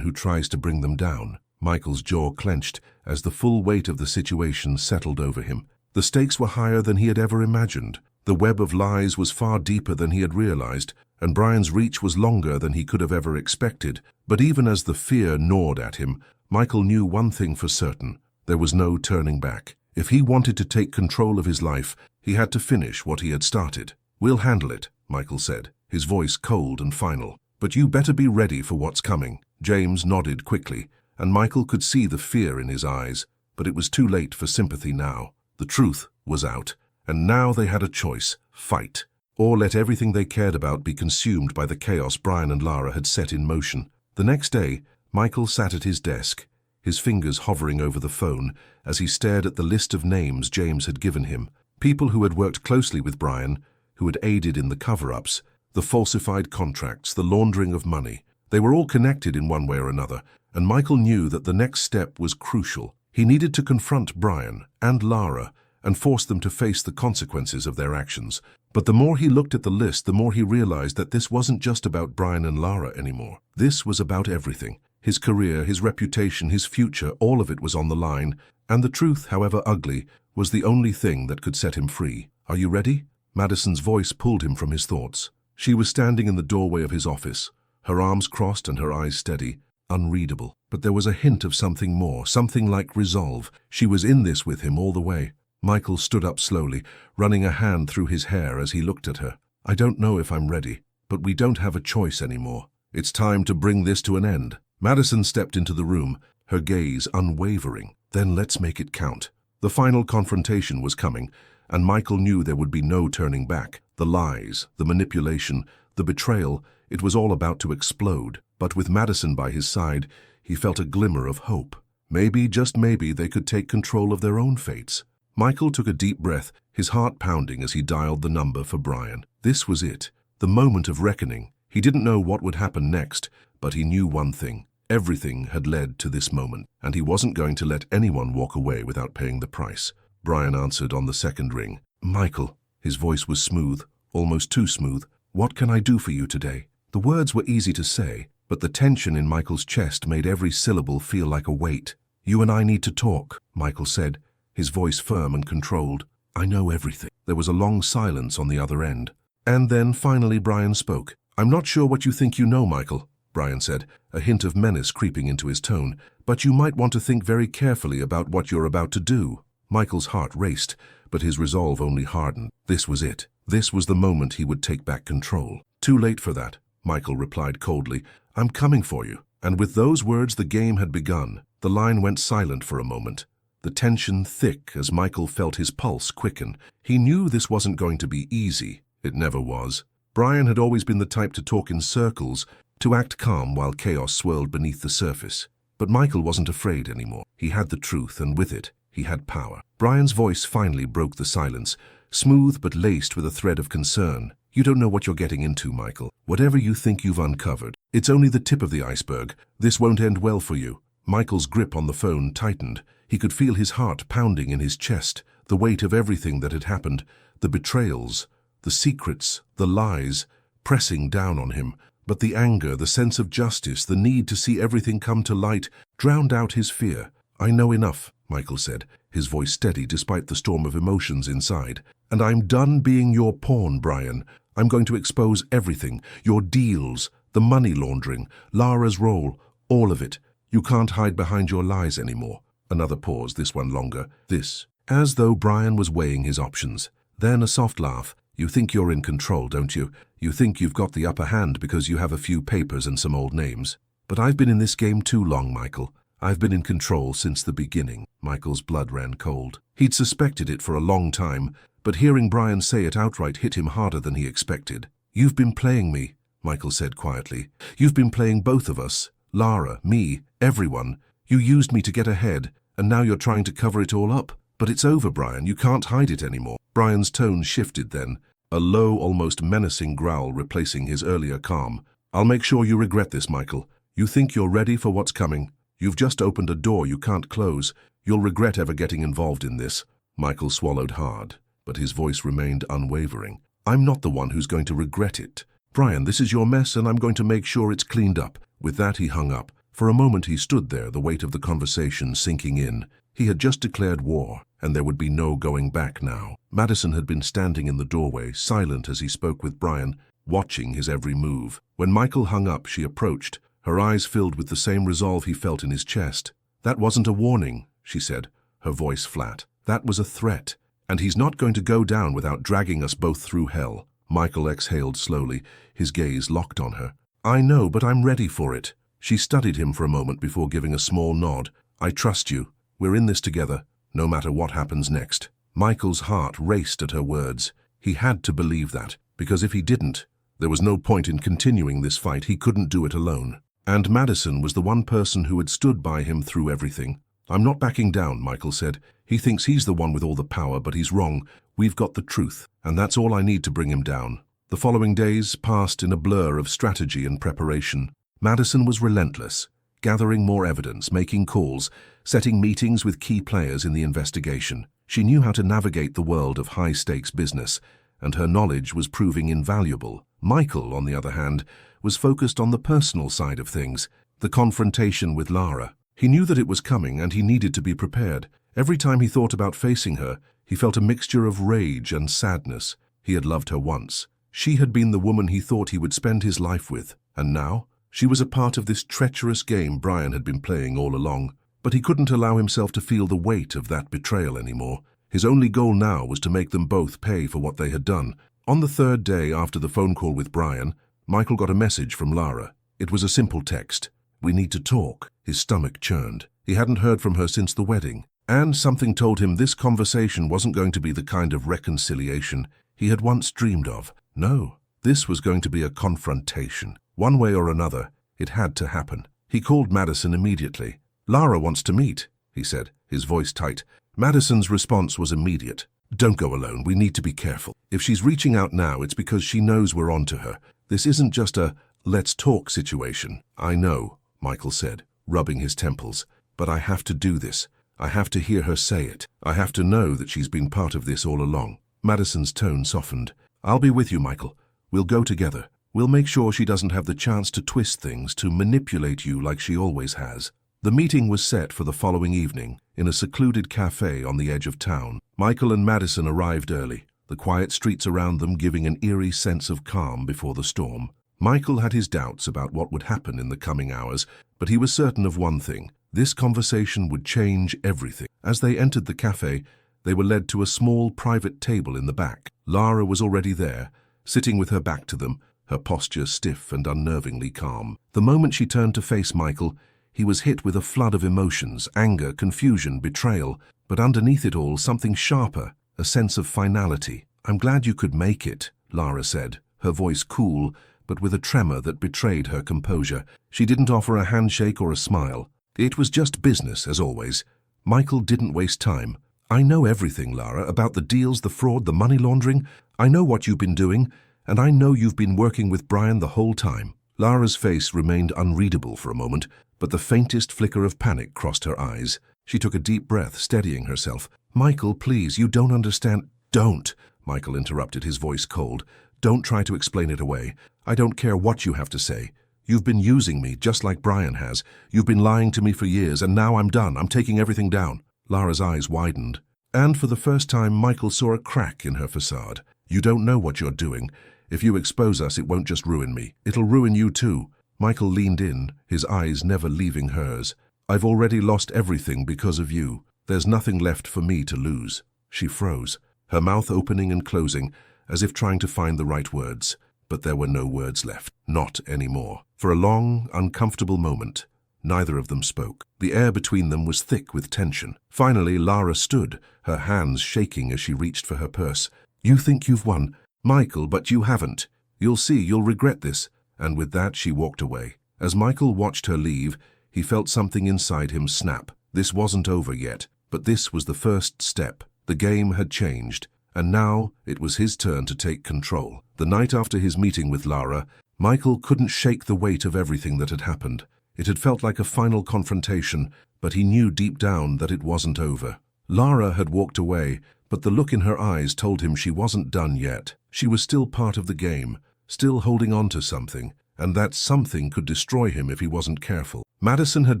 who tries to bring them down." Michael's jaw clenched as the full weight of the situation settled over him. The stakes were higher than he had ever imagined. The web of lies was far deeper than he had realized, and Brian's reach was longer than he could have ever expected. But even as the fear gnawed at him, Michael knew one thing for certain: there was no turning back. If he wanted to take control of his life, he had to finish what he had started. "We'll handle it," Michael said, his voice cold and final. "But you better be ready for what's coming." James nodded quickly, and Michael could see the fear in his eyes, but it was too late for sympathy now. The truth was out, and now they had a choice: fight, or let everything they cared about be consumed by the chaos Brian and Lara had set in motion. The next day, Michael sat at his desk, his fingers hovering over the phone as he stared at the list of names James had given him. People who had worked closely with Brian, who had aided in the cover-ups, the falsified contracts, the laundering of money. They were all connected in one way or another, and Michael knew that the next step was crucial. He needed to confront Brian and Lara and force them to face the consequences of their actions. But the more he looked at the list, the more he realized that this wasn't just about Brian and Lara anymore. This was about everything. His career, his reputation, his future, all of it was on the line, and the truth, however ugly, was the only thing that could set him free. "Are you ready?" Madison's voice pulled him from his thoughts. She was standing in the doorway of his office, her arms crossed and her eyes steady, unreadable. But there was a hint of something more, something like resolve. She was in this with him all the way. Michael stood up slowly, running a hand through his hair as he looked at her. "I don't know if I'm ready, but we don't have a choice anymore. It's time to bring this to an end." Madison stepped into the room, her gaze unwavering. "Then let's make it count." The final confrontation was coming, and Michael knew there would be no turning back. The lies, the manipulation, the betrayal, it was all about to explode. But with Madison by his side, he felt a glimmer of hope. Maybe, just maybe, they could take control of their own fates. Michael took a deep breath, his heart pounding as he dialed the number for Brian. This was it, the moment of reckoning. He didn't know what would happen next, but he knew one thing. Everything had led to this moment, and he wasn't going to let anyone walk away without paying the price. Brian answered on the second ring. "Michael," his voice was smooth, almost too smooth. "What can I do for you today?" The words were easy to say, but the tension in Michael's chest made every syllable feel like a weight. "You and I need to talk," Michael said, his voice firm and controlled. "I know everything." There was a long silence on the other end. And then finally Brian spoke. "I'm not sure what you think you know, Michael," Brian said, a hint of menace creeping into his tone, "but you might want to think very carefully about what you're about to do." Michael's heart raced, but his resolve only hardened. This was it. This was the moment he would take back control. "Too late for that," Michael replied coldly. "I'm coming for you." And with those words the game had begun. The line went silent for a moment, the tension thick as Michael felt his pulse quicken. He knew this wasn't going to be easy. It never was. Brian had always been the type to talk in circles, to act calm while chaos swirled beneath the surface. But Michael wasn't afraid anymore. He had the truth, and with it, he had power. Brian's voice finally broke the silence, smooth but laced with a thread of concern. "You don't know what you're getting into, Michael. Whatever you think you've uncovered, it's only the tip of the iceberg. This won't end well for you." Michael's grip on the phone tightened. He could feel his heart pounding in his chest, the weight of everything that had happened, the betrayals, the secrets, the lies, pressing down on him. But the anger, the sense of justice, the need to see everything come to light, drowned out his fear. "I know enough," Michael said, his voice steady despite the storm of emotions inside. "And I'm done being your pawn, Brian. I'm going to expose everything, your deals, the money laundering, Lara's role, all of it. You can't hide behind your lies anymore." Another pause, this one longer. This, as though Brian was weighing his options. Then a soft laugh. "You think you're in control, don't you? You think you've got the upper hand because you have a few papers and some old names. But I've been in this game too long, Michael. I've been in control since the beginning." Michael's blood ran cold. He'd suspected it for a long time, but hearing Brian say it outright hit him harder than he expected. "You've been playing me," Michael said quietly. "You've been playing both of us, Lara, me, everyone. You used me to get ahead, and now you're trying to cover it all up." But it's over, Brian. You can't hide it anymore. Brian's tone shifted then, a low, almost menacing growl replacing his earlier calm. I'll make sure you regret this, Michael. You think you're ready for what's coming? You've just opened a door you can't close. You'll regret ever getting involved in this. Michael swallowed hard, but his voice remained unwavering. I'm not the one who's going to regret it. Brian, this is your mess and I'm going to make sure it's cleaned up. With that, he hung up. For a moment he stood there, the weight of the conversation sinking in. He had just declared war, and there would be no going back now. Madison had been standing in the doorway, silent as he spoke with Brian, watching his every move. When Michael hung up, she approached, her eyes filled with the same resolve he felt in his chest. That wasn't a warning, she said, her voice flat. That was a threat, and he's not going to go down without dragging us both through hell. Michael exhaled slowly, his gaze locked on her. I know, but I'm ready for it. She studied him for a moment before giving a small nod. I trust you. We're in this together, no matter what happens next. Michael's heart raced at her words. He had to believe that, because if he didn't, there was no point in continuing this fight. He couldn't do it alone. And Madison was the one person who had stood by him through everything. I'm not backing down, Michael said. He thinks he's the one with all the power, but he's wrong. We've got the truth, and that's all I need to bring him down. The following days passed in a blur of strategy and preparation. Madison was relentless, gathering more evidence, making calls, setting meetings with key players in the investigation. She knew how to navigate the world of high-stakes business, and her knowledge was proving invaluable. Michael, on the other hand, was focused on the personal side of things, the confrontation with Lara. He knew that it was coming and he needed to be prepared. Every time he thought about facing her, he felt a mixture of rage and sadness. He had loved her once. She had been the woman he thought he would spend his life with, and now she was a part of this treacherous game Brian had been playing all along. But he couldn't allow himself to feel the weight of that betrayal anymore. His only goal now was to make them both pay for what they had done. On the third day after the phone call with Brian, Michael got a message from Lara. It was a simple text. We need to talk. His stomach churned. He hadn't heard from her since the wedding. And something told him this conversation wasn't going to be the kind of reconciliation he had once dreamed of. No, this was going to be a confrontation. One way or another, it had to happen. He called Madison immediately. Lara wants to meet, he said, his voice tight. Madison's response was immediate. Don't go alone. We need to be careful. If she's reaching out now, it's because she knows we're onto her. This isn't just a let's talk situation. I know, Michael said, rubbing his temples. But I have to do this. I have to hear her say it. I have to know that she's been part of this all along. Madison's tone softened. I'll be with you, Michael. We'll go together. We'll make sure she doesn't have the chance to twist things, to manipulate you like she always has. The meeting was set for the following evening, in a secluded cafe on the edge of town. Michael and Madison arrived early, the quiet streets around them giving an eerie sense of calm before the storm. Michael had his doubts about what would happen in the coming hours, but he was certain of one thing. This conversation would change everything. As they entered the cafe, they were led to a small private table in the back. Lara was already there, sitting with her back to them, her posture stiff and unnervingly calm. The moment she turned to face Michael, he was hit with a flood of emotions, anger, confusion, betrayal, but underneath it all, something sharper, a sense of finality. I'm glad you could make it, Lara said, her voice cool, but with a tremor that betrayed her composure. She didn't offer a handshake or a smile. It was just business, as always. Michael didn't waste time. I know everything, Lara, about the deals, the fraud, the money laundering. I know what you've been doing, and I know you've been working with Brian the whole time. Lara's face remained unreadable for a moment, but the faintest flicker of panic crossed her eyes. She took a deep breath, steadying herself. Michael, please, you don't understand. Don't, Michael interrupted, his voice cold. Don't try to explain it away. I don't care what you have to say. You've been using me, just like Brian has. You've been lying to me for years, and now I'm done. I'm taking everything down. Lara's eyes widened, and for the first time, Michael saw a crack in her facade. You don't know what you're doing. If you expose us, it won't just ruin me. It'll ruin you too. Michael leaned in, his eyes never leaving hers. I've already lost everything because of you. There's nothing left for me to lose. She froze, her mouth opening and closing, as if trying to find the right words. But there were no words left. Not anymore. For a long, uncomfortable moment, neither of them spoke. The air between them was thick with tension. Finally, Lara stood, her hands shaking as she reached for her purse. You think you've won, Michael, but you haven't. You'll see, you'll regret this. And with that, she walked away. As Michael watched her leave, he felt something inside him snap. This wasn't over yet. But this was the first step. The game had changed, and now it was his turn to take control. The night after his meeting with Lara, Michael couldn't shake the weight of everything that had happened. It had felt like a final confrontation, but he knew deep down that it wasn't over. Lara had walked away, but the look in her eyes told him she wasn't done yet. She was still part of the game, still holding on to something, and that something could destroy him if he wasn't careful. Madison had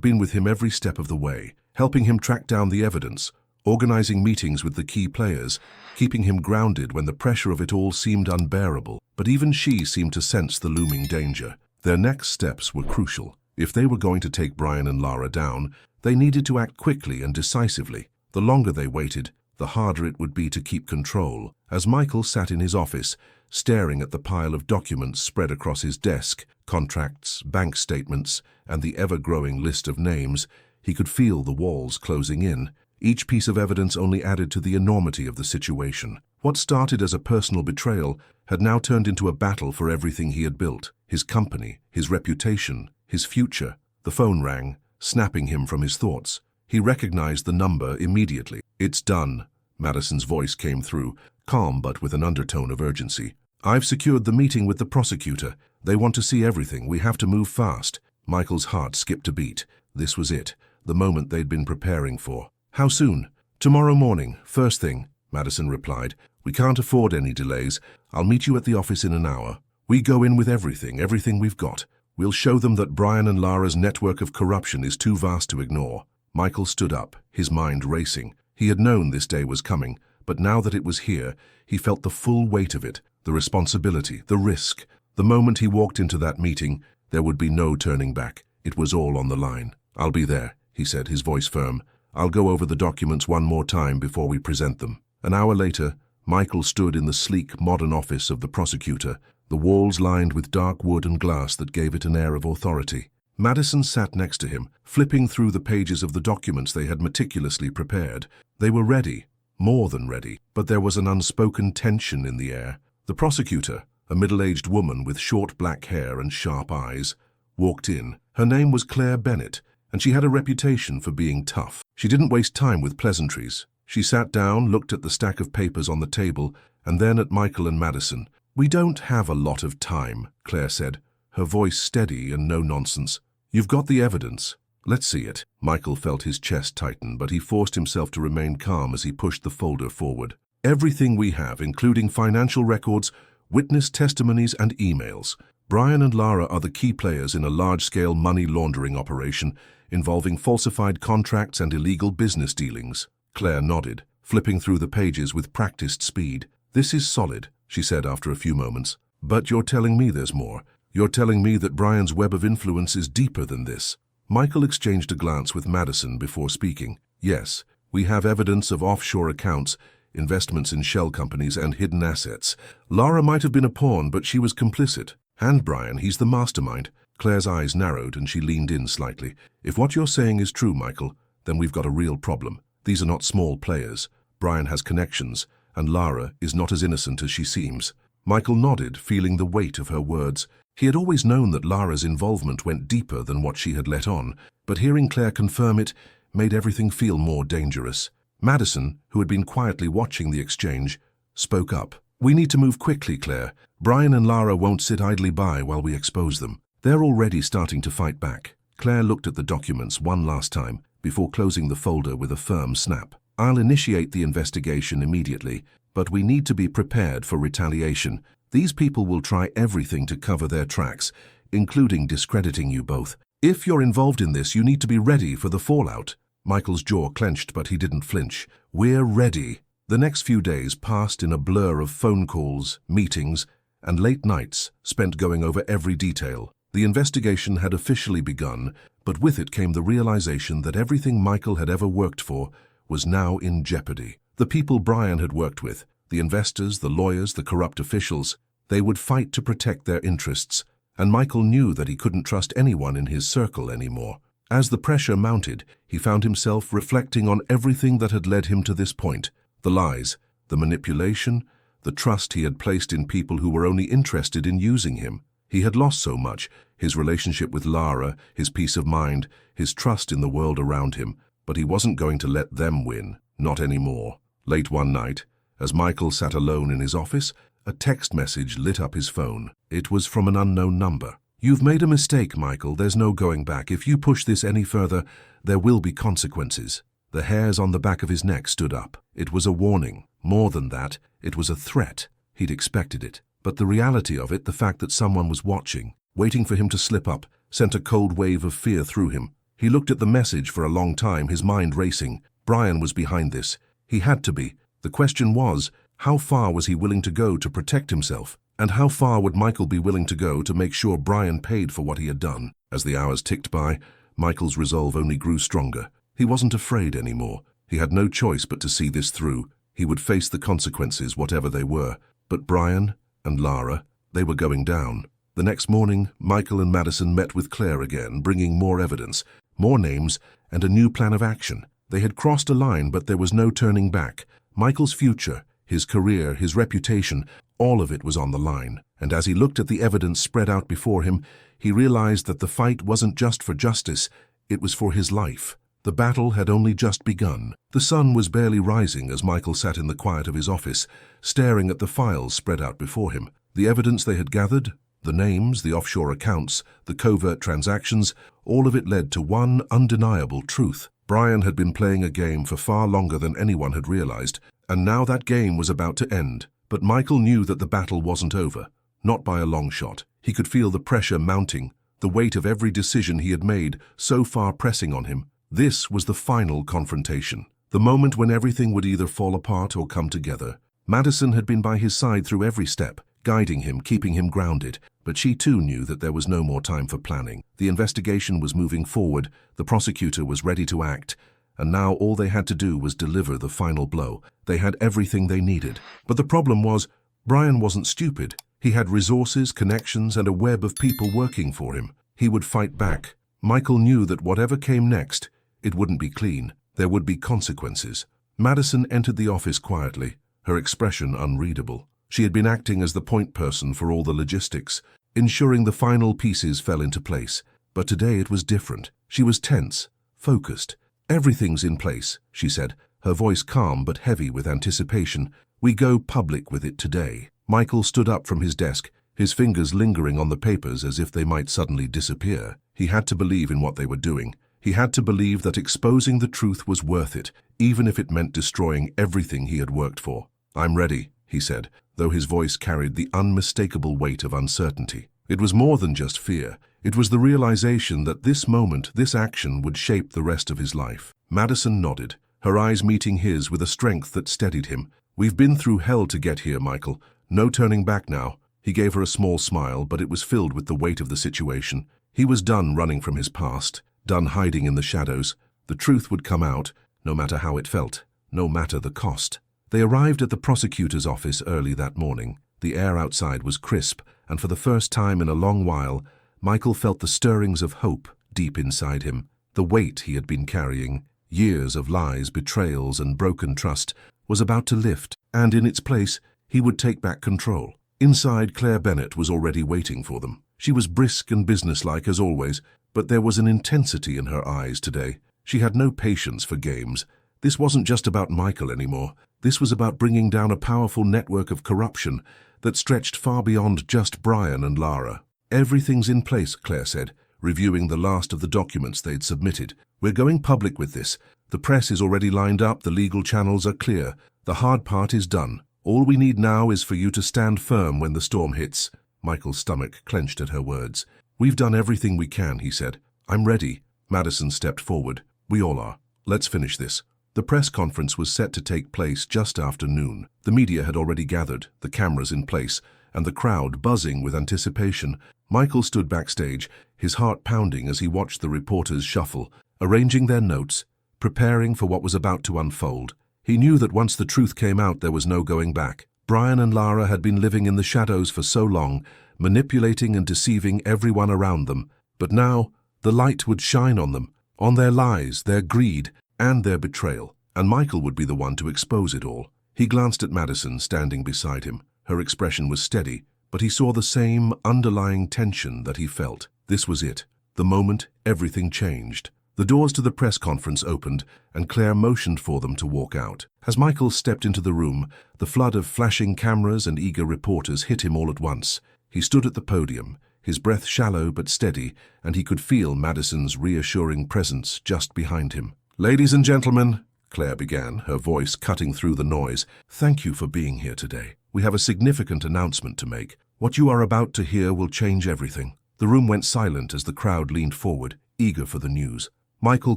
been with him every step of the way, helping him track down the evidence, organizing meetings with the key players, keeping him grounded when the pressure of it all seemed unbearable. But even she seemed to sense the looming danger. Their next steps were crucial. If they were going to take Brian and Lara down, they needed to act quickly and decisively. The longer they waited, the harder it would be to keep control. As Michael sat in his office, staring at the pile of documents spread across his desk, contracts, bank statements, and the ever-growing list of names, he could feel the walls closing in. Each piece of evidence only added to the enormity of the situation. What started as a personal betrayal had now turned into a battle for everything he had built: his company, his reputation, his future. The phone rang, snapping him from his thoughts. He recognized the number immediately. "It's done," Madison's voice came through, calm but with an undertone of urgency. "I've secured the meeting with the prosecutor. They want to see everything. We have to move fast." Michael's heart skipped a beat. This was it, the moment they'd been preparing for. "How soon?" "Tomorrow morning, first thing," Madison replied. "We can't afford any delays. I'll meet you at the office in an hour. We go in with everything we've got. We'll show them that Brian and Lara's network of corruption is too vast to ignore." Michael stood up, his mind racing. He had known this day was coming, but now that it was here, he felt the full weight of it, the responsibility, the risk. The moment he walked into that meeting, there would be no turning back. It was all on the line. "I'll be there," he said, his voice firm. "I'll go over the documents one more time before we present them." An hour later, Michael stood in the sleek, modern office of the prosecutor, the walls lined with dark wood and glass that gave it an air of authority. Madison sat next to him, flipping through the pages of the documents they had meticulously prepared. They were ready, more than ready, but there was an unspoken tension in the air. The prosecutor, a middle-aged woman with short black hair and sharp eyes, walked in. Her name was Claire Bennett, and she had a reputation for being tough. She didn't waste time with pleasantries. She sat down, looked at the stack of papers on the table, and then at Michael and Madison. "We don't have a lot of time," Claire said, her voice steady and no nonsense. "You've got the evidence. Let's see it." Michael felt his chest tighten, but he forced himself to remain calm as he pushed the folder forward. "Everything we have, including financial records, witness testimonies, and emails. Brian and Lara are the key players in a large-scale money laundering operation involving falsified contracts and illegal business dealings." Claire nodded, flipping through the pages with practiced speed. "This is solid," she said after a few moments. "But you're telling me there's more. You're telling me that Brian's web of influence is deeper than this." Michael exchanged a glance with Madison before speaking. "Yes, we have evidence of offshore accounts, investments in shell companies, and hidden assets. Lara might have been a pawn, but she was complicit. And Brian, he's the mastermind." Claire's eyes narrowed and she leaned in slightly. "If what you're saying is true, Michael, then we've got a real problem. These are not small players. Brian has connections, and Lara is not as innocent as she seems." Michael nodded, feeling the weight of her words. He had always known that Lara's involvement went deeper than what she had let on, but hearing Claire confirm it made everything feel more dangerous. Madison, who had been quietly watching the exchange, spoke up. "We need to move quickly, Claire. Brian and Lara won't sit idly by while we expose them. They're already starting to fight back." Claire looked at the documents one last time before closing the folder with a firm snap. "I'll initiate the investigation immediately, but we need to be prepared for retaliation. These people will try everything to cover their tracks, including discrediting you both. If you're involved in this, you need to be ready for the fallout." Michael's jaw clenched, but he didn't flinch. "We're ready." The next few days passed in a blur of phone calls, meetings, and late nights spent going over every detail. The investigation had officially begun, but with it came the realization that everything Michael had ever worked for was now in jeopardy. The people Brian had worked with, the investors, the lawyers, the corrupt officials, they would fight to protect their interests, and Michael knew that he couldn't trust anyone in his circle anymore. As the pressure mounted, he found himself reflecting on everything that had led him to this point: the lies, the manipulation, the trust he had placed in people who were only interested in using him. He had lost so much: his relationship with Lara, his peace of mind, his trust in the world around him. but he wasn't going to let them win, not anymore. Late one night, as Michael sat alone in his office, a text message lit up his phone. It was from an unknown number. "You've made a mistake, Michael. There's no going back. If you push this any further, there will be consequences." The hairs on the back of his neck stood up. It was a warning. More than that, it was a threat. He'd expected it. But the reality of it, the fact that someone was watching, waiting for him to slip up, sent a cold wave of fear through him. He looked at the message for a long time, his mind racing. Brian was behind this. He had to be. The question was, how far was he willing to go to protect himself? And how far would Michael be willing to go to make sure Brian paid for what he had done? As the hours ticked by, Michael's resolve only grew stronger. He wasn't afraid anymore. He had no choice but to see this through. He would face the consequences, whatever they were. But Brian and Lara, they were going down. The next morning, Michael and Madison met with Claire again, bringing more evidence, more names, and a new plan of action. They had crossed a line, but there was no turning back. Michael's future, his career, his reputation, all of it was on the line. And as he looked at the evidence spread out before him, he realized that the fight wasn't just for justice, it was for his life. The battle had only just begun. The sun was barely rising as Michael sat in the quiet of his office, staring at the files spread out before him. The evidence they had gathered, the names, the offshore accounts, the covert transactions, all of it led to one undeniable truth. Brian had been playing a game for far longer than anyone had realized, and now that game was about to end. But Michael knew that the battle wasn't over, not by a long shot. He could feel the pressure mounting, the weight of every decision he had made so far pressing on him. This was the final confrontation, the moment when everything would either fall apart or come together. Madison had been by his side through every step, guiding him, keeping him grounded, but she too knew that there was no more time for planning. The investigation was moving forward, the prosecutor was ready to act, and now all they had to do was deliver the final blow. They had everything they needed. But the problem was, Brian wasn't stupid. He had resources, connections, and a web of people working for him. He would fight back. Michael knew that whatever came next, it wouldn't be clean. There would be consequences. Madison entered the office quietly, her expression unreadable. She had been acting as the point person for all the logistics, ensuring the final pieces fell into place. But today it was different. She was tense, focused. "Everything's in place," she said, her voice calm but heavy with anticipation. "We go public with it today." Michael stood up from his desk, his fingers lingering on the papers as if they might suddenly disappear. He had to believe in what they were doing. He had to believe that exposing the truth was worth it, even if it meant destroying everything he had worked for. "I'm ready," he said, though his voice carried the unmistakable weight of uncertainty. It was more than just fear. It was the realization that this moment, this action, would shape the rest of his life. Madison nodded, her eyes meeting his with a strength that steadied him. "We've been through hell to get here, Michael. No turning back now." He gave her a small smile, but it was filled with the weight of the situation. He was done running from his past, done hiding in the shadows. The truth would come out, no matter how it felt, no matter the cost. They arrived at the prosecutor's office early that morning. The air outside was crisp, and for the first time in a long while, Michael felt the stirrings of hope deep inside him. The weight he had been carrying, years of lies, betrayals, and broken trust, was about to lift, and in its place, he would take back control. Inside, Claire Bennett was already waiting for them. She was brisk and businesslike as always, but there was an intensity in her eyes today. She had no patience for games. This wasn't just about Michael anymore. This was about bringing down a powerful network of corruption that stretched far beyond just Brian and Lara. "Everything's in place," Claire said, reviewing the last of the documents they'd submitted. "We're going public with this. The press is already lined up, the legal channels are clear. The hard part is done. All we need now is for you to stand firm when the storm hits." Michael's stomach clenched at her words. "We've done everything we can," he said. "I'm ready." Madison stepped forward. "We all are. Let's finish this." The press conference was set to take place just after noon. The media had already gathered, the cameras in place, and the crowd buzzing with anticipation. Michael stood backstage, his heart pounding as he watched the reporters shuffle, arranging their notes, preparing for what was about to unfold. He knew that once the truth came out, there was no going back. Brian and Lara had been living in the shadows for so long, manipulating and deceiving everyone around them. But now, the light would shine on them, on their lies, their greed, and their betrayal, and Michael would be the one to expose it all. He glanced at Madison, standing beside him. Her expression was steady, but he saw the same underlying tension that he felt. This was it. The moment everything changed. The doors to the press conference opened, and Claire motioned for them to walk out. As Michael stepped into the room, the flood of flashing cameras and eager reporters hit him all at once. He stood at the podium, his breath shallow but steady, and he could feel Madison's reassuring presence just behind him. "Ladies and gentlemen," Claire began, her voice cutting through the noise, "thank you for being here today. We have a significant announcement to make. What you are about to hear will change everything." The room went silent as the crowd leaned forward, eager for the news. Michael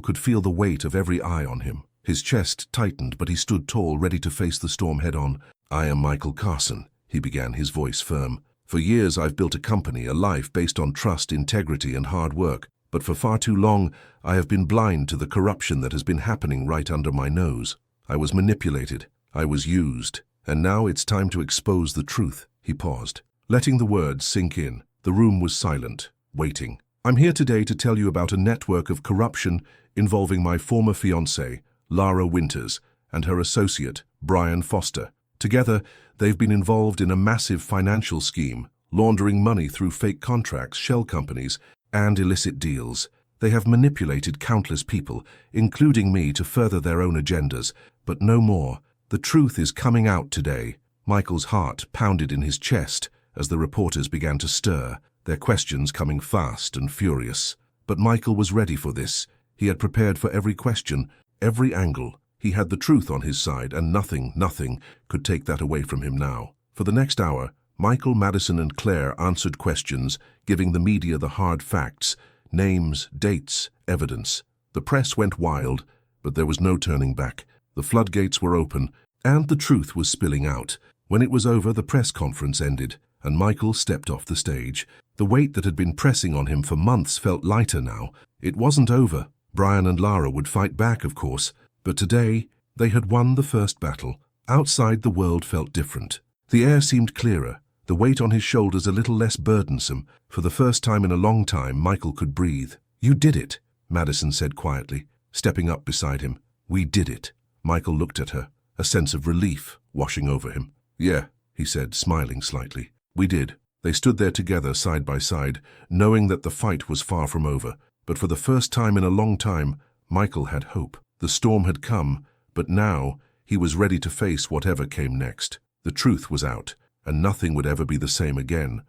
could feel the weight of every eye on him. His chest tightened, but he stood tall, ready to face the storm head-on. "I am Michael Carson," he began, his voice firm. "For years I've built a company, a life based on trust, integrity, and hard work. But for far too long, I have been blind to the corruption that has been happening right under my nose. I was manipulated. I was used. And now it's time to expose the truth." He paused, letting the words sink in. The room was silent, waiting. "I'm here today to tell you about a network of corruption involving my former fiancée, Lara Winters, and her associate, Brian Foster. Together, they've been involved in a massive financial scheme, laundering money through fake contracts, shell companies, and illicit deals. They have manipulated countless people, including me, to further their own agendas, but no more. The truth is coming out today." Michael's heart pounded in his chest as the reporters began to stir, their questions coming fast and furious. But Michael was ready for this. He had prepared for every question, every angle. He had the truth on his side, and nothing could take that away from him now. For the next hour, Michael, Madison, and Claire answered questions, giving the media the hard facts, names, dates, evidence. The press went wild, but there was no turning back. The floodgates were open, and the truth was spilling out. When it was over, the press conference ended, and Michael stepped off the stage. The weight that had been pressing on him for months felt lighter now. It wasn't over. Brian and Lara would fight back, of course, but today they had won the first battle. Outside, the world felt different. The air seemed clearer, the weight on his shoulders a little less burdensome. For the first time in a long time, Michael could breathe. "You did it," Madison said quietly, stepping up beside him. "We did it." Michael looked at her, a sense of relief washing over him. "Yeah," he said, smiling slightly. "We did." They stood there together, side by side, knowing that the fight was far from over. But for the first time in a long time, Michael had hope. The storm had come, but now he was ready to face whatever came next. The truth was out, and nothing would ever be the same again.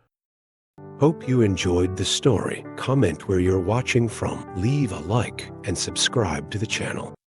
Hope you enjoyed the story. Comment where you're watching from, leave a like, and subscribe to the channel.